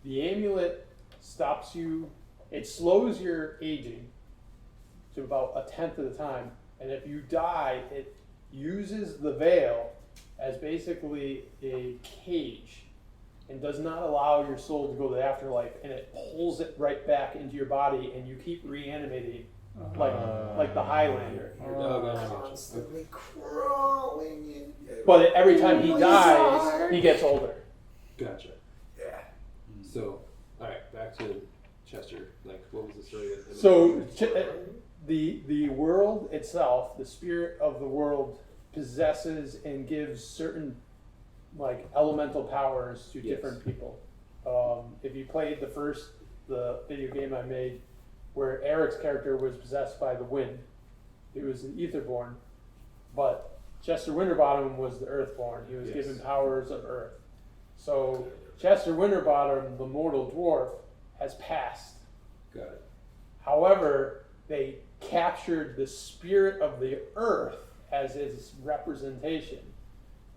The amulet stops you, it slows your aging to about 1/10 of the time, and if you die, it uses the veil as basically a cage and does not allow your soul to go to the afterlife, and it pulls it right back into your body, and you keep reanimating like the Highlander. Constantly crawling in. But every time he dies, he gets older. Gotcha. Yeah. So, alright, back to Chester. Like, what was the story? So the world itself, the spirit of the world, possesses and gives certain like elemental powers to different people. If you played the video game I made, where Eric's character was possessed by the wind, he was an Etherborn, but Chester Winterbottom was the Earthborn. He was given powers of Earth. So Chester Winterbottom, the mortal dwarf, has passed. Got it. However, they captured the spirit of the earth as his representation,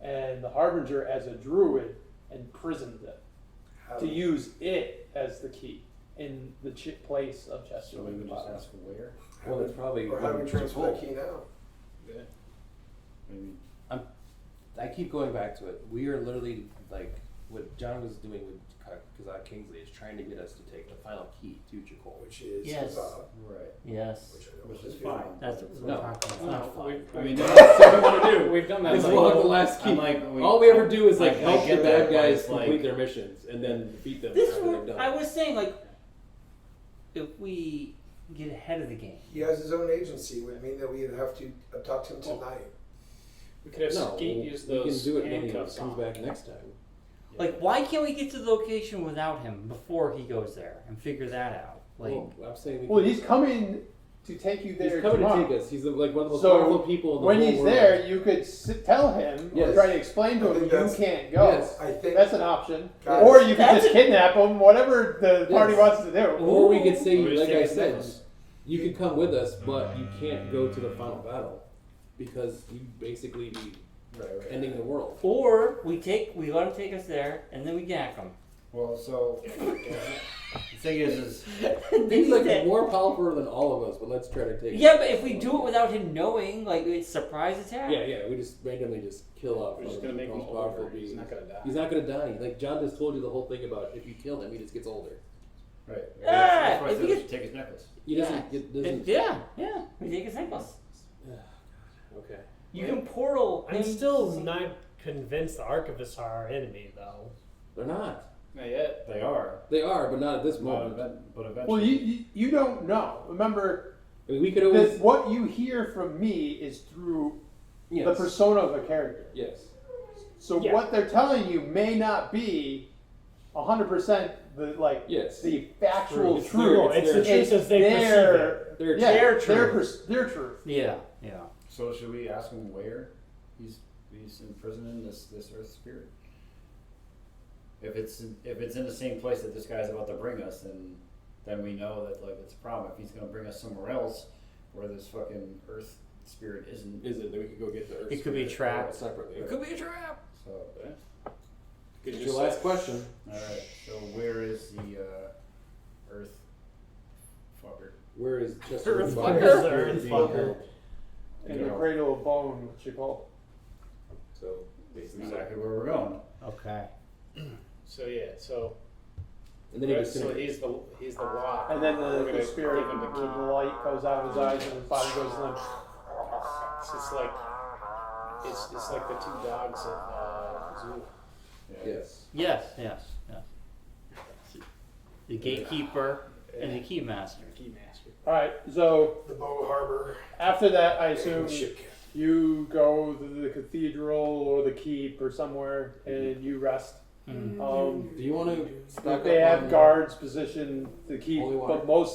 and the Harbinger as a druid imprisoned it to use it as the key in the place of Chester. So we would just ask where? Well, it's probably... Or how do we transfer the key now? Good. Maybe. I keep going back to it. We are literally, like, what John was doing with Kazaa Kingsley is trying to get us to take the final key to Jakol. Which is Yes. Right. Yes. Which is fine. That's what we're No. talking about. No, It's not fine. I mean, That's what we want to do. We've done that. Let's like, walk the last key. I'm like, All we ever do is like I help the get bad that, but guys it's like- complete their missions and then defeat them This after they've one, done I it. was saying, like, if we get ahead of the game. He has his own agency. Would mean that we'd have to abduct him tonight. We could have Skeet use we can those do it when he handcuffs comes on. back next time. Like, why can't we get to the location without him before he goes there and figure that out? Like, I'm saying Well, he's coming to take you there he's coming tomorrow. to take us. He's like one of the most So, powerful people in the when whole he's world. there, you could tell him or Yes. try to explain to I him think you that's- can't go. Yes. I think That's an option. Guys, Or you could that's just kidnap him, whatever the party Yes. wants to do. Or we could say, Or we just like take I his said, necklace. you could come with us, but you can't go to the final battle because you basically be ending the world. or we let him take us there and then we gank him. Well, so the thing is He's like more powerful than all of us, but let's try to take. Yeah, but if we do it without him knowing, like it's surprise attack. Yeah, we just randomly just kill off. We're just gonna make him most powerful older. He's being. not gonna die. He's not gonna die. Like John just told you the whole thing about if you kill him, he just gets older. right. Ah, That's why I if said we we should take his necklace. He doesn't. Get, doesn't Yeah. We take his necklace. Okay. You can portal. I'm him still to- not convinced the archivists are our enemy, though. They're not. Not yet. They are. They are, but not at this But, moment. but eventually. Well, you don't know. Remember, I mean, we could always. what you hear from me is through Yes. the persona of a character. Yes. So Yeah. what they're telling you may not be 100% Yes. the factual It's truth. their- No, it's the truth as they perceive it. They're Yeah, Their their truth. Yeah. So should we ask him where he's imprisoning this earth spirit? If it's in the same place that this guy's about to bring us, then we know that like it's a problem. If he's gonna bring us somewhere else where this fucking earth spirit isn't, Is it that we could go get the earth? It could be spirit trapped. separately. It could be a trap. so. It's your last question. All right. So where is the earth fucker? Where is Chester? Earth Fucker? fucker. The earth fucker. In the cradle of bone, what you call. So basically, Exactly where we're going. Okay. So yeah. So and then he was so gonna. he's the lock. And then We're the gonna spirit, give him the key. the light goes out of his eyes and his body goes limp. It's just like it's like the two dogs of Zoo. Yes. Yes. The gatekeeper and the keymaster. Keymaster. Alright, so The Bow Harbor. after that, I assume Ship camp. you go to the cathedral or the keep or somewhere and you rest. Mm. Do you want to stock They up have on guards positioned to keep, Holy water. but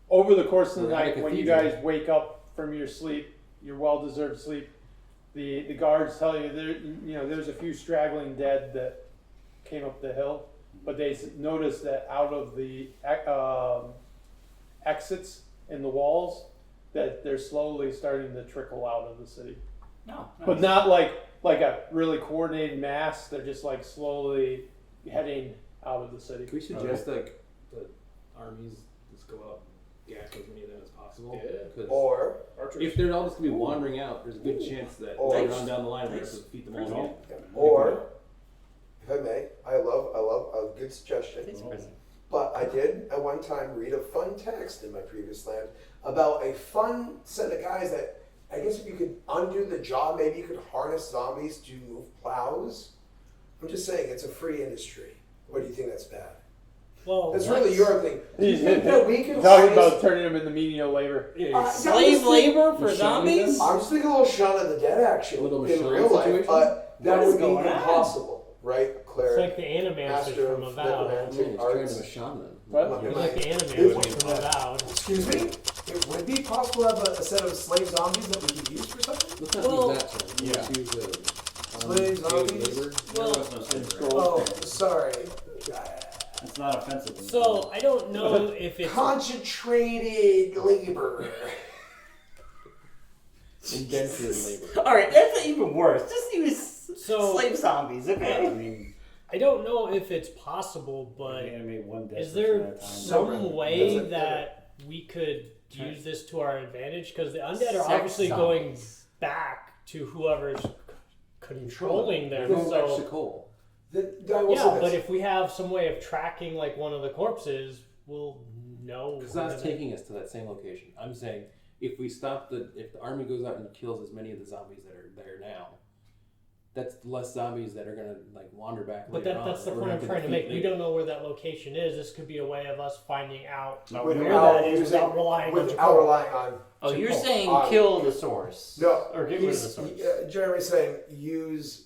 over the course of the We're at a night, when you cathedral. guys wake up from your sleep, your well-deserved sleep, the guards tell you there's a few straggling dead that came up the hill, but they noticed that out of the exits in the walls, that they're slowly starting to trickle out of the city, No. but not like a really coordinated mass. They're just like slowly heading out of the city. Can we suggest like the armies just go out and yak as many of them as possible? Yeah. 'Cause Or Archers. if they're all just gonna be wandering out, there's a good chance that Or- later on down the line we're gonna have to defeat them all again. if I may, I love a good suggestion. It's prison. But I did at one time read a fun text in my previous land about a fun set of guys that I guess if you could undo the job, maybe you could harness zombies to move plows. I'm just saying, it's a free industry. Or do you think that's bad? Well, That's really your thing. Do you think that we can Talking harness... about turning them into menial labor. Slave labor for You're showing zombies? I'm just thinking a little Shaun of the Dead action A little in Shaun real life, situation? but that What is would be going on? impossible, right? it's Cleric, like the animators master from of Avowed. necromantic He's arts. kind of a shaman. What? It's like the animators from Avowed. Excuse me? It would be possible to have a set of slave zombies that we could use for something? Let's not Well, use that term. yeah. Let's use Slave zombies? labor. Well, There was no slavery. Oh, sorry. It's not offensive. So I don't know if it's Concentrated labor. Indentured labor. All right, that's even worse. Just use So- slave zombies, I okay? mean, I don't know if it's possible, but animate one dead is person there at a time. some way That's it. that we could use this to our advantage? Because the undead are Sex obviously going zombies. back to whoever's controlling them. They're going back to So Cole. I will yeah, say but this. if we have some way of tracking like one of the corpses, we'll know. Because where that's they- taking us to that same location. I'm saying if we stop if the army goes out and kills as many of the zombies that are there now, that's less zombies that are gonna like wander back. But later that's the on. point We're I'm not trying to gonna make. defeat We them. don't know where that location is. This could be a way of us finding out Without where that is using- without relying on without relying on. Oh, you're Japan. saying kill the source. No, Or get rid of the source. Jeremy's saying use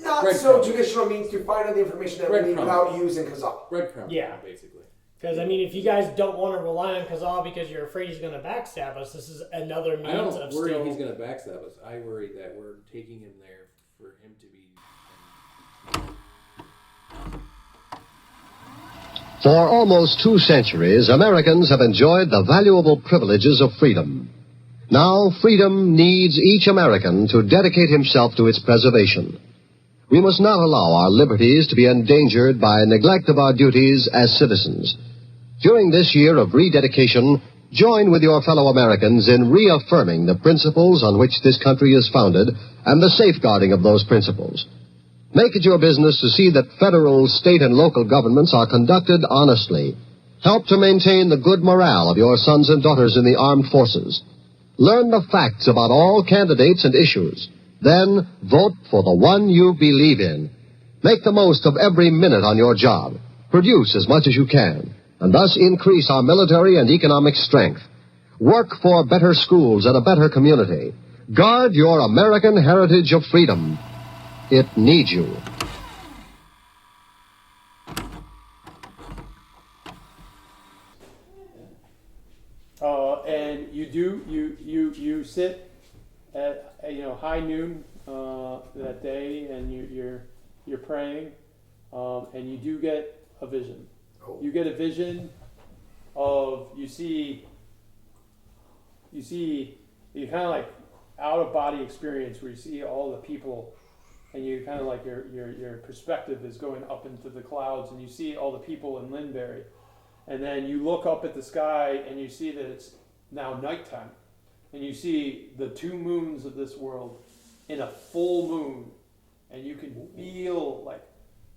not Bread so crumbs. traditional means to find out the information that we Bread need crumbs. without using Kazaa. Breadcrumbs. Yeah. basically. Because, I mean, if you guys don't want to rely on Kazaa because you're afraid he's going to backstab us, this is another I means don't of worry still... he's gonna backstab us. I worry that we're taking him there for him to be. For almost 2 centuries, Americans have enjoyed the valuable privileges of freedom. Now, freedom needs each American to dedicate himself to its preservation. We must not allow our liberties to be endangered by neglect of our duties as citizens. During this year of rededication, join with your fellow Americans in reaffirming the principles on which this country is founded and the safeguarding of those principles. Make it your business to see that federal, state, and local governments are conducted honestly. Help to maintain the good morale of your sons and daughters in the armed forces. Learn the facts about all candidates and issues. Then vote for the one you believe in. Make the most of every minute on your job. Produce as much as you can, and thus increase our military and economic strength. Work for better schools and a better community. Guard your American heritage of freedom. It needs you. And you sit at high noon that day, and you're praying, and you do get a vision. Oh. You get a vision of you see kind of like out of body experience where you see all the people, and you kind of like your perspective is going up into the clouds, and you see all the people in Lindbury, and then you look up at the sky and you see that it's now nighttime, and you see the 2 moons of this world in a full moon, and you can feel like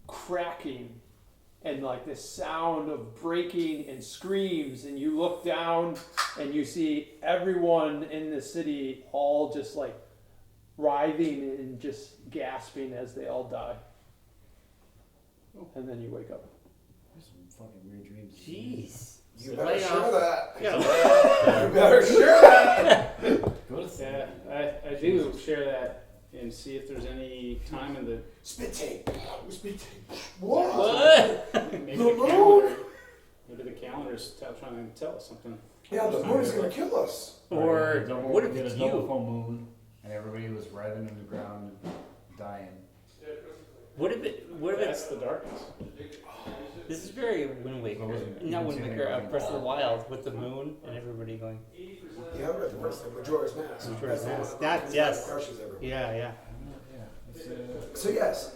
cracking and like this sound of breaking and screams, and you look down and you see everyone in the city all just like writhing and just gasping as they all die. And then you wake up. Some fucking weird dreams. Jeez. You better share that. Yeah. You better share that. Go to sleep. Yeah, I do share that and see if there's any time in the Spit tape. Spit tape. What? What? maybe The the moon? calendar. Maybe the calendar's trying to tell us something. Yeah, the moon is gonna kill us. Or what if did it's a double you? full moon and everybody was writhing in the ground and dying? What if That's it's... the darkness. This is very Wind Waker. Not Wind Waker, Breath of the Wild with the moon and everybody going... Yeah, I read the first thing. Majora's Mask. Majora's That's the Mask. one. That- It's yes. like crushes everyone. Yeah, yeah. So yes,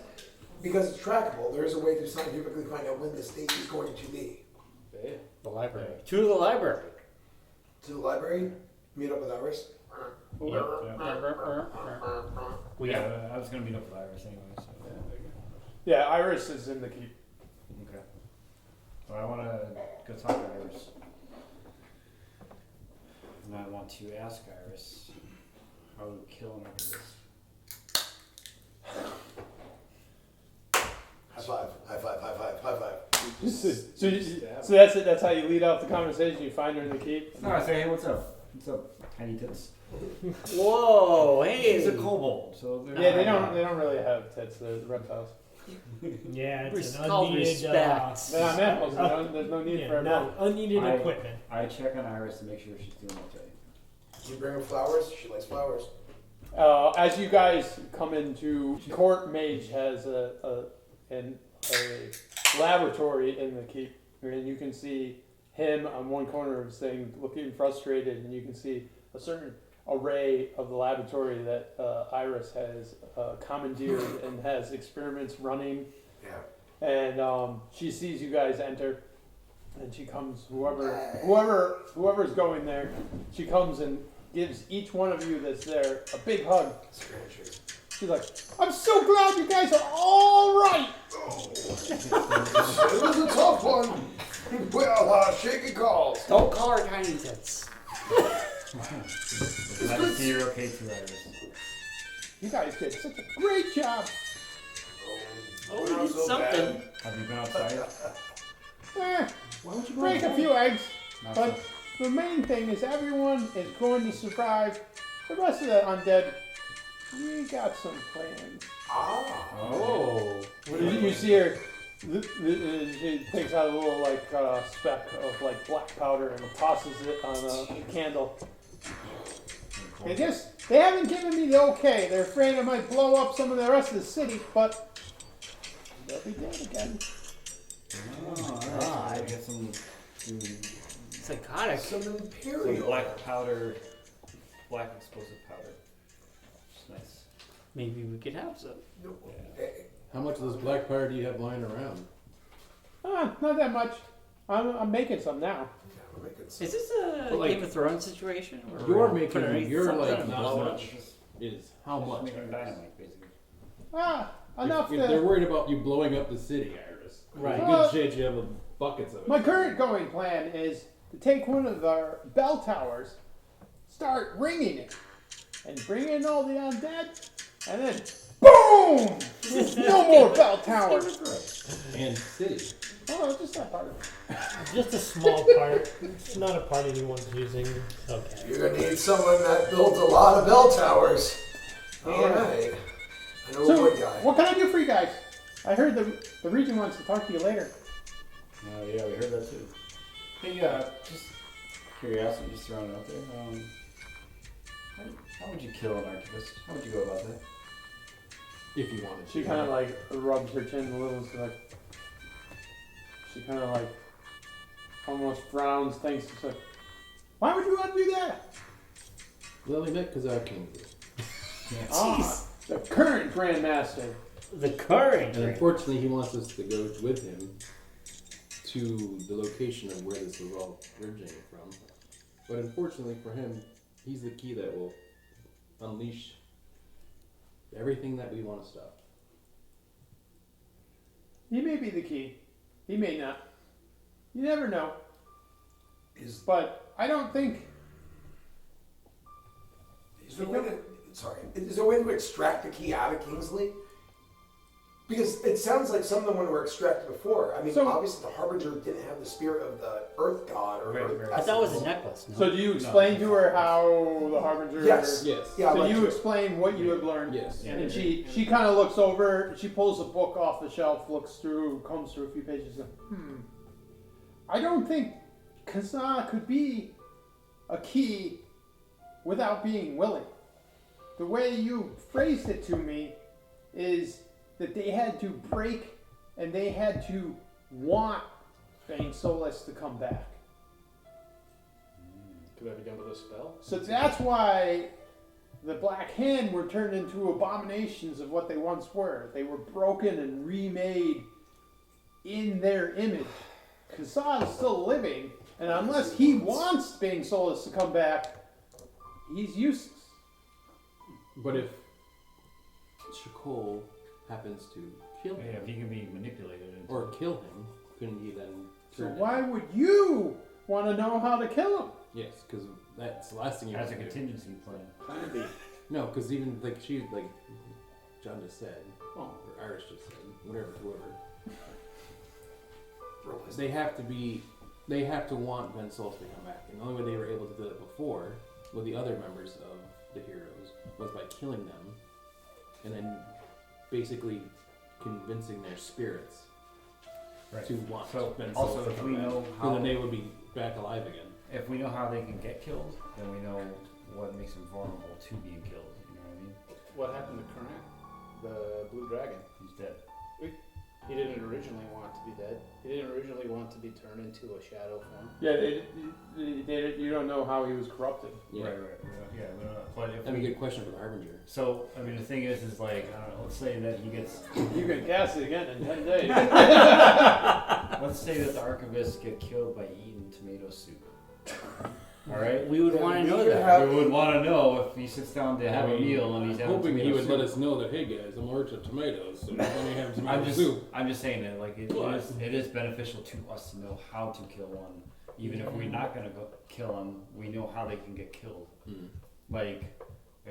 because it's trackable, there is a way to scientifically find out when the state is going to be. Yeah. The library. To the library. To the library, meet up with Iris. We Yeah, I was gonna meet up with Iris anyway. So. Yeah, Iris is in the keep. Okay. So I want to go talk to Iris. And I want to ask Iris how to kill an archivist. High five, high five, high five, high five. So that's it. That's how you lead off the conversation. You find her in the keep. No, I say, hey, what's up? What's up, tiny tits? Whoa, hey! She's a kobold, so they're Yeah, they don't really have tits. They're reptiles. Yeah, it's It's an called unneeded... respect. They're not mammals. There's no need yeah, for a not unneeded I- equipment. I check on Iris to make sure she's doing okay. You bring her flowers. She likes flowers. As you guys come into court, Mage has a laboratory in the keep, and you can see him on one corner of this thing looking frustrated, and you can see a certain array of the laboratory that Iris has commandeered and has experiments running. Yeah. And she sees you guys enter, and she comes. Whoever's going there, she comes and gives each one of you that's there a big hug. She's like, "I'm so glad you guys are all right." It was a tough one. Well, shaky calls. Don't call her tiny tits. Glad to see you're okay too, Iris. You guys did such a great job. Oh, Not we did so something. bad. Have you been outside? Why would you go Break a outside? few eggs, Not but the main thing is everyone is going to survive. The rest of the undead, we got some plans. Oh. You see her. She takes out a little speck of black powder and tosses it on a candle. I guess they haven't given me the okay. They're afraid I might blow up some of the rest of the city, but they'll be dead again. I get some Psychotic. Some Some imperial. black powder, black explosive powder. It's nice. Maybe we could have some. How much of this black powder do you have lying around? Not that much. I'm making some now. We're making some- Is this a But, like, Game of Thrones situation? Or You're put making, underneath you're something like, and how blow it up? much is how much? Making dynamite, basically. Enough If they're to. worried about you blowing up the city, Iris, Right. there's a good chance you have buckets of it. My current going plan is to take one of our bell towers, start ringing it, and bring in all the undead, and then boom! There's no more bell towers. And city. Oh, just that part of it. Just a small part. It's not a part anyone's using. It's okay. You're gonna need someone that builds a lot of bell towers. Yeah. Alright. I know a So, wood guy. what can I do for you guys? I heard the region wants to talk to you later. Oh yeah, we heard that too. Hey, just curiosity, just throwing it out there. How would you kill an archivist? How would you go about that? If you wanted to. She kind of rubs her chin a little. So she kind of almost frowns. Thinks it's like, why would you want to do that? Lily met Kazaa Kingsley. The current Grandmaster. The current. And unfortunately, he wants us to go with him to the location of where this was all originated from. But unfortunately for him, he's the key that will unleash everything that we want to stop. He may be the key. He may not. You never know. Is But I don't think. there a way to, is there a way to extract the key out of Kingsley? Because it sounds like some of them were extracted before. I mean, So- obviously the Harbinger didn't have the spirit of the Earth God or Earth But that was a essence. necklace. No? So do you explain to her how the Harbinger? Yes. Yes. Yeah, I'd So like you to. explain what you have learned. Yes. And she kind of looks over. She pulls a book off the shelf, looks through, combs through a few pages. And, I don't think Kazaa could be a key without being willing. The way you phrased it to me is that they had to break and they had to want Bainsolas to come back. Could that be done with a spell? So that's why the Black Hand were turned into abominations of what they once were. They were broken and remade in their image. Kazaa is still living, and unless he wants Bainsolas to come back, he's useless. But if Shakol happens to kill Yeah, him, if he can be manipulated. Into or kill him, couldn't he then So turn why would you want to know how to kill him? Yes, because that's the last thing you as a want to do. contingency plan. Plan B. No, because even like John just said, Oh. or Iris just said, whoever. They have to want Bainsolas to come back, and the only way they were able to do it before with the other members of the heroes was by killing them, and then basically convincing their spirits to want So Bainsolas also, to if come we back. know And how then they would be back alive again. if we know how they can get killed, then we know what makes them vulnerable to being killed. You know what I mean? What happened to Current? The blue dragon. He's dead. He didn't originally want to be dead. He didn't originally want to be turned into a shadow form. Yeah, you don't know how he was corrupted. Yeah. Right. Yeah, we don't know. But if That'd be a we, good question for the Harbinger. so I mean, the thing is like, I don't know. Let's say that he gets. You can cast it again in 10 days. Let's say that the archivists get killed by eating tomato soup. All right. We would want to know that. We would want to know if he sits down to have a meal and he's having hoping tomato he would soup. let us know that, hey guys, I'm allergic to tomatoes, so let me have tomato soup. I'm just saying that like it is beneficial to us to know how to kill one, even if we're not gonna go kill them. We know how they can get killed. Like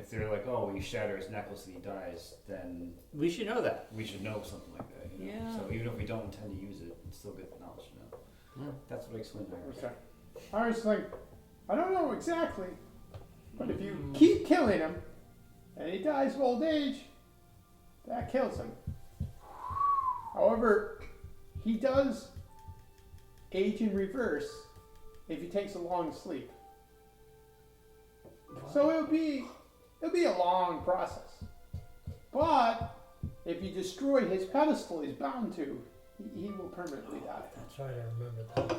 if they're like, oh, you shatter his necklace and he dies, then We should know that. we should know something like that. You know? Yeah. So even if we don't intend to use it, it's still good knowledge to know. That's what I explained to Iris. Okay. I was like, I don't know exactly, but if you keep killing him and he dies of old age, that kills him. However, he does age in reverse if he takes a long sleep. So it'll be a long process. But if you destroy his pedestal he's bound to, he will permanently die. That's right, I remember that.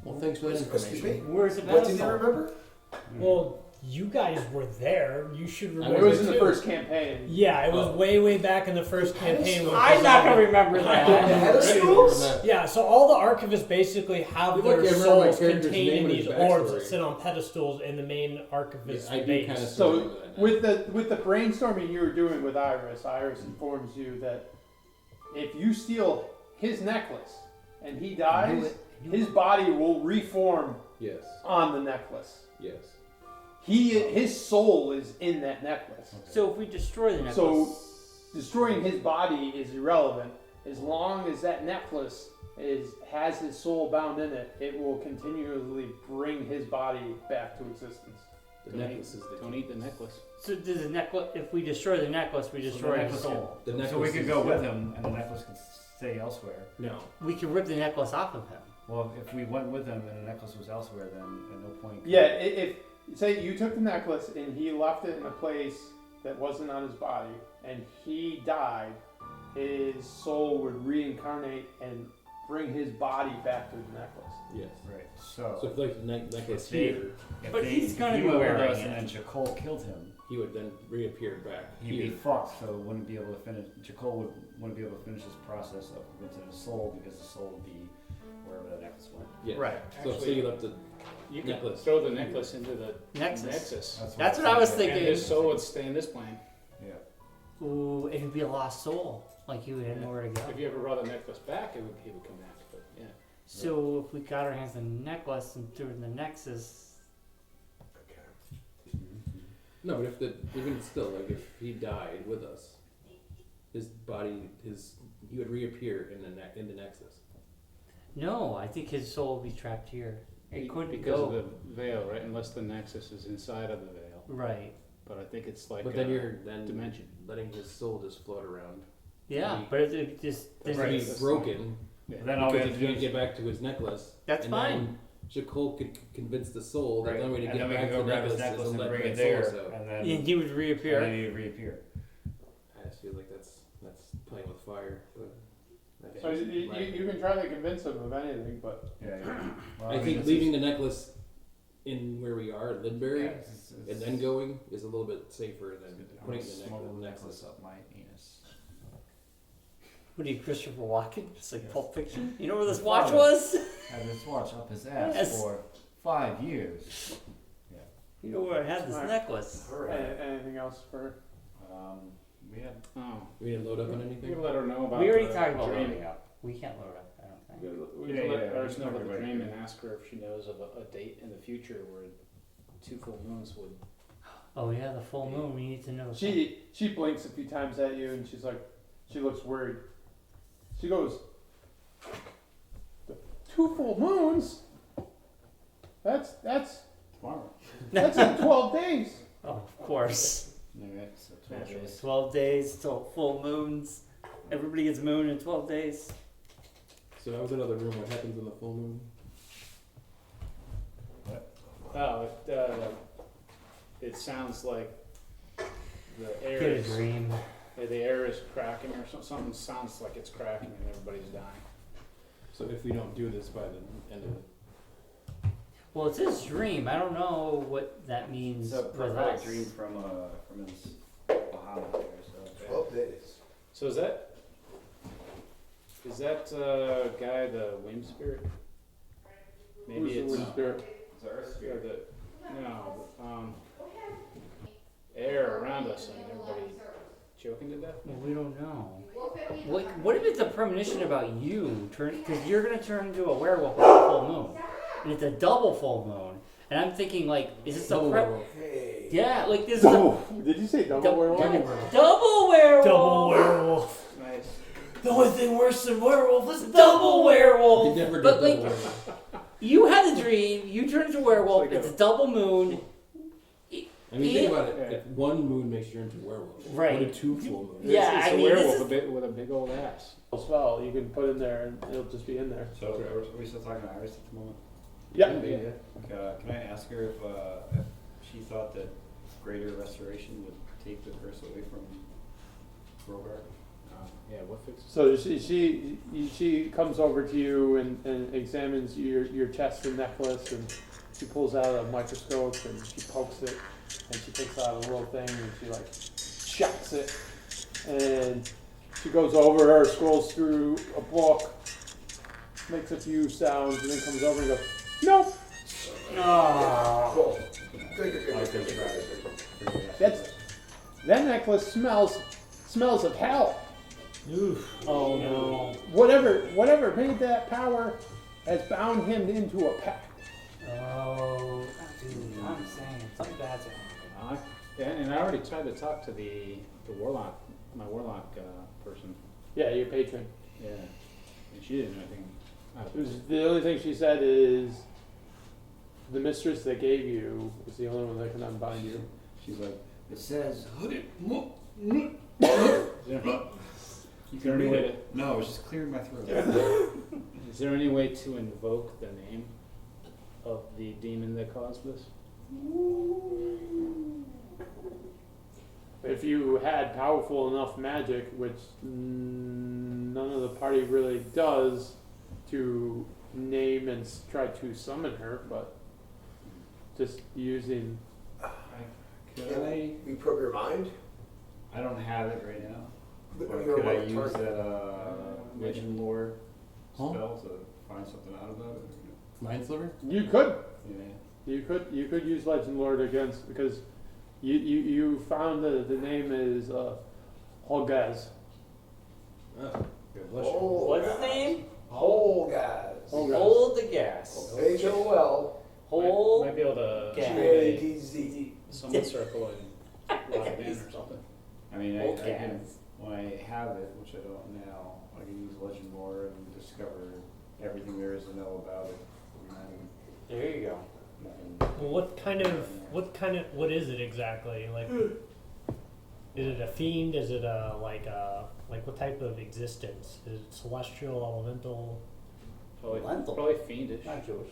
Well, thanks for that Excuse me? information. Where's the What did you pedestal? remember? Well, you guys were there. You should It remember. was in the too. first campaign. Yeah, it was way back in the first campaign. when I'm not Kazaa- gonna remember The that. pedestals? Yeah, so all the archivists basically have You their look, I remember my souls character's contained name in and these his orbs backstory. that sit on pedestals in the main archivist I do base. kind of So with the brainstorming you were doing with Iris informs you that if you steal his necklace and he dies, his body will reform Yes. on the necklace. Yes. His soul is in that necklace. So if we destroy the necklace, So destroying his body is irrelevant as long as that necklace has his soul bound in it. It will continually bring his body back to existence. The necklace is the Don't eat the necklace. so does the necklace? If we destroy the necklace, we destroy his soul. The So necklace we could is- go with him, and the necklace could stay elsewhere. No. We can rip the necklace off of him. Well, if we went with him and the necklace was elsewhere, then at no point. Yeah, if say you took the necklace and he left it in a place that wasn't on his body and he died, his soul would reincarnate and bring his body back to the necklace. Yes. Right. So So, if like the necklace If they- here, if But they, he's gonna he be went with wearing us it. and then Jakol killed him, he would then reappear back he'd here. be fucked. So wouldn't be able to finish. Jakol wouldn't be able to finish this process of convincing his soul because the soul would be wherever the necklace went. Yes. Right. So Actually, say you left the You could necklace. throw the necklace into the Nexus. nexus. That's what I was And thinking. his soul would stay in this plane. Yeah. Ooh, it would be a lost soul. Like he would have nowhere to go. If you ever brought the necklace back, he would come back. But yeah. So if we got our hands on the necklace and threw it in the nexus, No, but even still, like if he died with us, his body, he would reappear in the nexus. no, I think his soul would be trapped here. It couldn't because go. of the veil, right? Unless the nexus is inside of the veil. Right. But I think it's like But then a you're then dimension. letting his soul just float around. Yeah, He- but it just It's there's- be broken. Yeah. But then all we Because have if to you do get is back to his necklace, That's and fine. then Jakol could convince the soul that right. the only way to And get then we back can to go the grab his necklace necklace is and to let bring it Bainsolas there, out. and then And he would reappear. and then he'd reappear. I just feel like that's playing with fire. But that's So just you my- can try to convince him of anything, but Yeah. Yeah. Well, I mean, think this leaving is- the necklace in where we are at Lindbury yeah, it's- and then going is a little bit safer than I'm putting gonna the smuggle the necklace. necklace up my anus. What are you, Christopher Walken? Just like Pulp Fiction? You know where this His watch father. was? Had this watch up his ass Yes. for 5 years. You know where I had this Alright. necklace? anything else for We had Oh, We didn't load up on we anything. could let her know about. We already the talked about dream. loading up. We can't load up, I don't think. We Yeah, could let yeah, her we know about the everybody dream did. and ask her if she knows of a date in the future where 2 full moons would. Oh yeah, the full moon. We need to know. she blinks a few times at you and she's like, she looks worried. She goes, "The 2 full moons? That's tomorrow. in 12 days." Oh, of course. Alright, so 12 days. 12 days till full moons. Everybody gets moon in 12 days. So I was in another room. What happens in the full moon? Oh, it sounds like the air Get a is, dream. the air is cracking or something sounds like it's cracking and everybody's dying. So if we don't do this by the end of it, Well, it's his dream. I don't know what that means It's a with prophetic us. dream from his Bahamas there. So 12 days. So is that guy the wind spirit? Maybe Who's the it's wind spirit? it's Earth yeah, air around us and everybody choking to death. Well, we don't know. What if it's a premonition about you? Because you're going to turn into a werewolf at the full moon. And it's a double full moon. And I'm thinking, like, is this a Double pre- werewolf. Hey. Yeah, like this. Did you say double werewolf? Double werewolf. Double werewolf. Nice. The only thing worse than werewolf is double werewolf. You never did But double like, werewolf. you had a dream. You turned into a werewolf. It's a double moon. I mean, think about it. If one moon makes you into a werewolf, Right. What if two full moons? Yeah, It's I a mean, werewolf this is- a bit with a big old ass. Spell you can put in there and it'll just be in there. So are we still talking to Iris at the moment? Yeah. Can I ask her if she thought that greater restoration would take the curse away from Rogar? Yeah, what fixes? So she comes over to you and examines your chest and necklace, and she pulls out a microscope and she pokes it, and she takes out a little thing and she like checks it, and she goes over her, scrolls through a book, makes a few sounds, and then comes over and goes, nope. Cool. Good. That necklace smells of hell. Oof. Oh no. Whatever made that power has bound him into a pact. Oh, dude, I'm saying something bad's happening. And I already tried to talk to the warlock, my warlock person. Yeah, your patron. Yeah, and she didn't know anything. The only thing she said is the mistress that gave you is the only one that can unbind you. She's like, it says, You can read it. No, it was just clearing my throat. Is there any way to invoke the name of the demon that caused this? If you had powerful enough magic, which none of the party really does, to name and try to summon her, but just using. Can we probe your mind? I don't have it right now. Or You're could I right, use target. that legend lore spell to find something out about it? Mind sliver? You could. Yeah. You could use Legend Lord against, because you found that the name is Holgaz. Oh, good bless you. What's his name? Holgaz. Hold the gas. H-O-L. Hold. Might be able to Gas. G-A-D-Z. summon circle and lock it in or something. I mean, I Old can, cats. when I have it, which I don't now, I can use legend lore and discover everything there is to know about it. And There you go. then Well, what is it exactly? Like, is it a fiend? Is it a like what type of existence? Is it celestial, elemental? Probably fiendish. Not Jewish.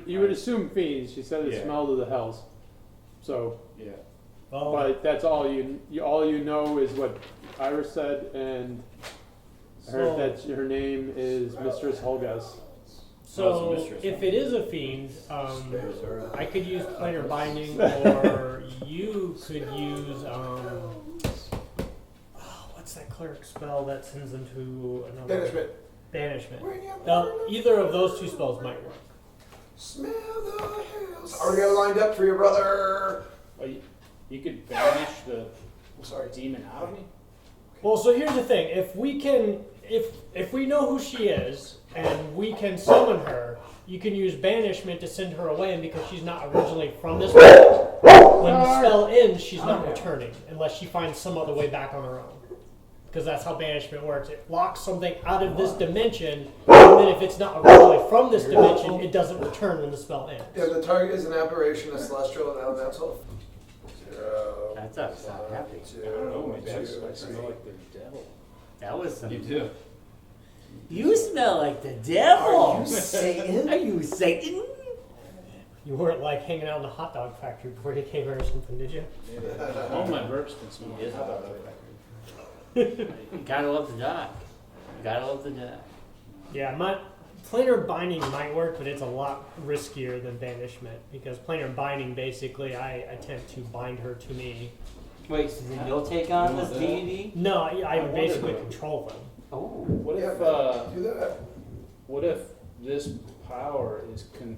You would assume fiends. She said it Yeah. smelled of the hells. So, yeah. Oh, but that's all you know is what Iris said, and So- that her name is Mistress Holgaz. so mistress, if huh? it is a fiend, There's her. I could use planar binding, or you could use what's that cleric spell that sends them to another Banishment. banishment? Bring it Either of those two spells might work. Smell the hills. Already got it lined up for you, brother. Oh, you could banish the I'm sorry. demon out of me? Well, so here's the thing: if we can, if we know who she is and we can summon her, you can use banishment to send her away. And because she's not originally from this world, when the spell ends, she's not returning unless she finds some other way back on her own. Because that's how banishment works. It locks something out of this dimension, and then if it's not originally from this dimension, it doesn't return when the spell ends. Yeah, the target is an aberration of celestial and elemental. 0. That's up. Sound happy. I don't know, maybe I smell like the devil. That was some. You do. You smell like the devil. Are you Satan? Are you Satan? You weren't like hanging out in the hot dog factory before you came here or something, did you? All my verbs can smell Yes, like I that. You gotta love the dog. You gotta love the dog. Yeah, my planar binding might work, but it's a lot riskier than banishment because planar binding basically I attempt to bind her to me. Wait, so then you'll take on this deity? No, I would basically control them. Oh. What Yeah, if do that. what if this power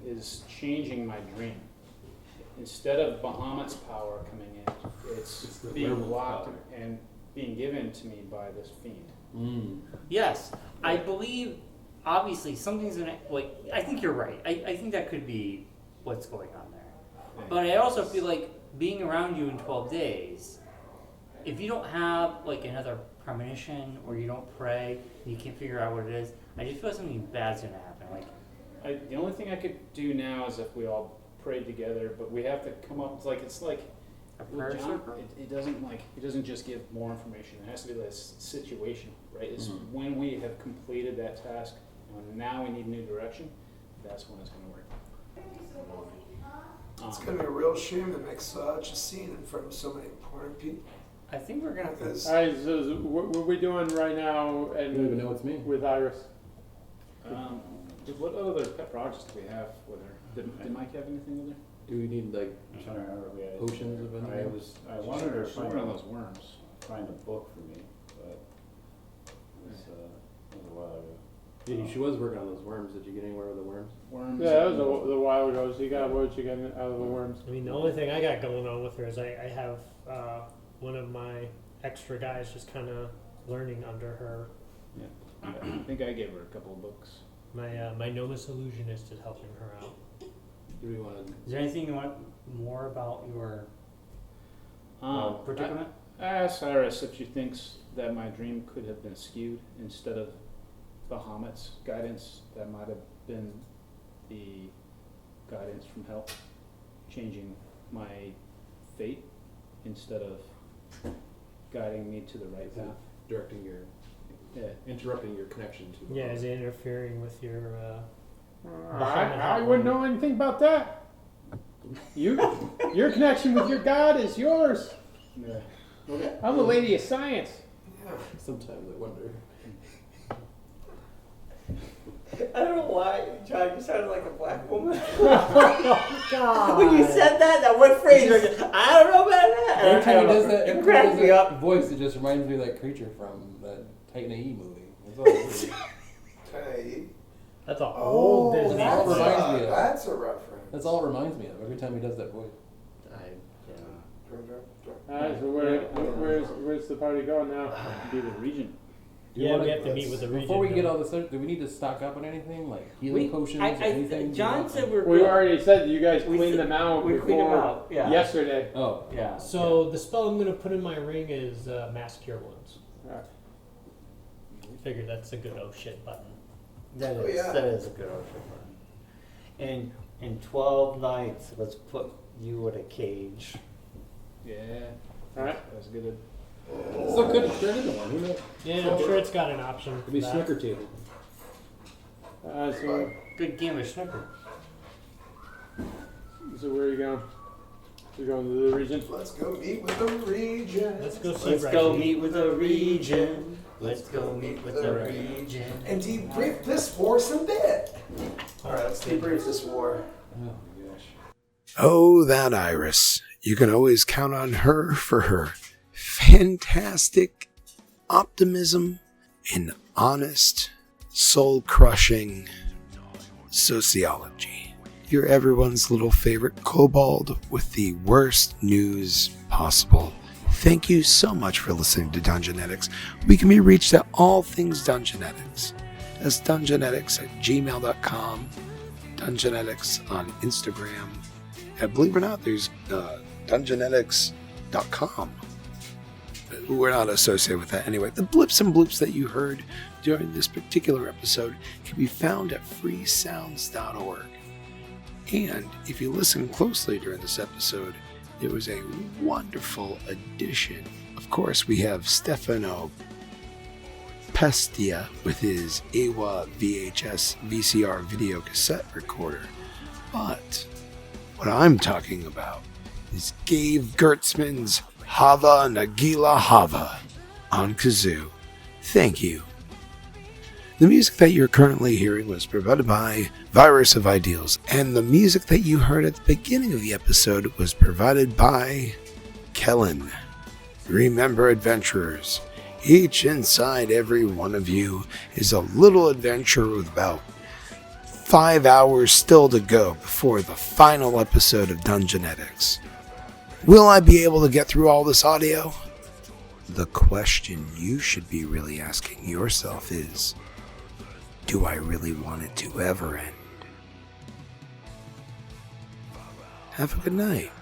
is changing my dream? Instead of Bahamut's power coming in, it's the being werewolf locked power. and being given to me by this fiend. Yes, I believe. Obviously, something's gonna. Like, I think you're right. I think that could be what's going on there. But I also feel like being around you in 12 days, if you don't have like another premonition or you don't pray and you can't figure out what it is, I just feel something bad's gonna happen. Like, The only thing I could do now is if we all prayed together, but we have to come up. It's like a with prayer John, circle? it doesn't just give more information. It has to be this situation, right? It's when we have completed that task and now we need new direction. That's when it's going to work. It's gonna be a real shame to make such a scene in front of so many important people. I think we're gonna have to. Because Alright, so what are we doing right now I don't even know it's me. with Iris? What other pet projects do we have with her? Did Mike have anything with her? Do we need like I'm trying to remember. We had, potions of anything? I wanted her to She's one of find, those worms. find a book for me, but it was a while ago. Yeah, she was working on those worms. Did you get anywhere with the worms? Worms. Yeah, that was a while ago, so you got what you get out of the worms. I mean, the only thing I got going on with her is I have one of my extra guys just kind of learning under her. I think I gave her a couple of books. My Nomus illusionist is helping her out. Do we want to? Is there anything you want more about your predicament? I asked Iris if she thinks that my dream could have been skewed instead of Bahamut's guidance. That might have been the guidance from hell, changing my fate instead of guiding me to the right path. Directing your, interrupting your connection to. Yeah, is it interfering with your? I wouldn't know anything about that. Your connection with your God is yours. Yeah. I'm a lady of science. Sometimes I wonder. I don't know why, John, you sounded like a black woman. Oh, God. When you said that one phrase, you're like, I don't know about that. Every time he does that, it cracked me up. voice, it just reminds me of that creature from that Titan AE movie. That's all it is. Hey. That's an old Disney. That's all it reminds me of. That's a reference. That's all it reminds me of every time he does that voice. Alright, so where's the party going now? Be the regent. Yeah, we have to meet with the region. Before we get all this, do we need to stock up on anything like healing potions or anything? John said we're We good. already said you guys We cleaned said- them out we cleaned them before out, yeah. yesterday. Oh, Yeah. So the spell I'm going to put in my ring is Mass Cure Wounds. Alright. Figured that's a good oh shit button. That Oh, is yeah. that is a good ocean button. And in 12 nights, let's put you in a cage. Yeah. Alright. That's good. Still could turn into one. Who knows? Yeah, I'm sure it's got an option. Could be for that. snicker table. So Good game of snooker. where are you going? You're going to the region? Let's go meet with the region. Let's go see Let's Reggie. go meet with the region. Let's go meet with the region. And debrief this war some bit. Alright, let's debrief this war. Oh my gosh. Oh, that Iris. You can always count on her for her fantastic optimism and honest, soul-crushing sociology. You're everyone's little favorite kobold with the worst news possible. Thank you so much for listening to Dungeonetics. We can be reached at all things Dungeonetics. That's Dungeonetics@gmail.com, Dungeonetics on Instagram, and believe it or not, there's Dungeonetics.com. We're not associated with that anyway. The blips and bloops that you heard during this particular episode can be found at freesounds.org. And if you listen closely during this episode, there was a wonderful addition. Of course, we have Stefano Pestia with his AWA VHS VCR video cassette recorder. But what I'm talking about is Gabe Gertzman's Hava Nagila Hava on kazoo. Thank you. The music that you're currently hearing was provided by Virus of Ideals, and the music that you heard at the beginning of the episode was provided by Kellen. Remember, adventurers, each inside every one of you is a little adventure with about 5 hours still to go before the final episode of Dungeonetics. Will I be able to get through all this audio? The question you should be really asking yourself is, do I really want it to ever end? Have a good night.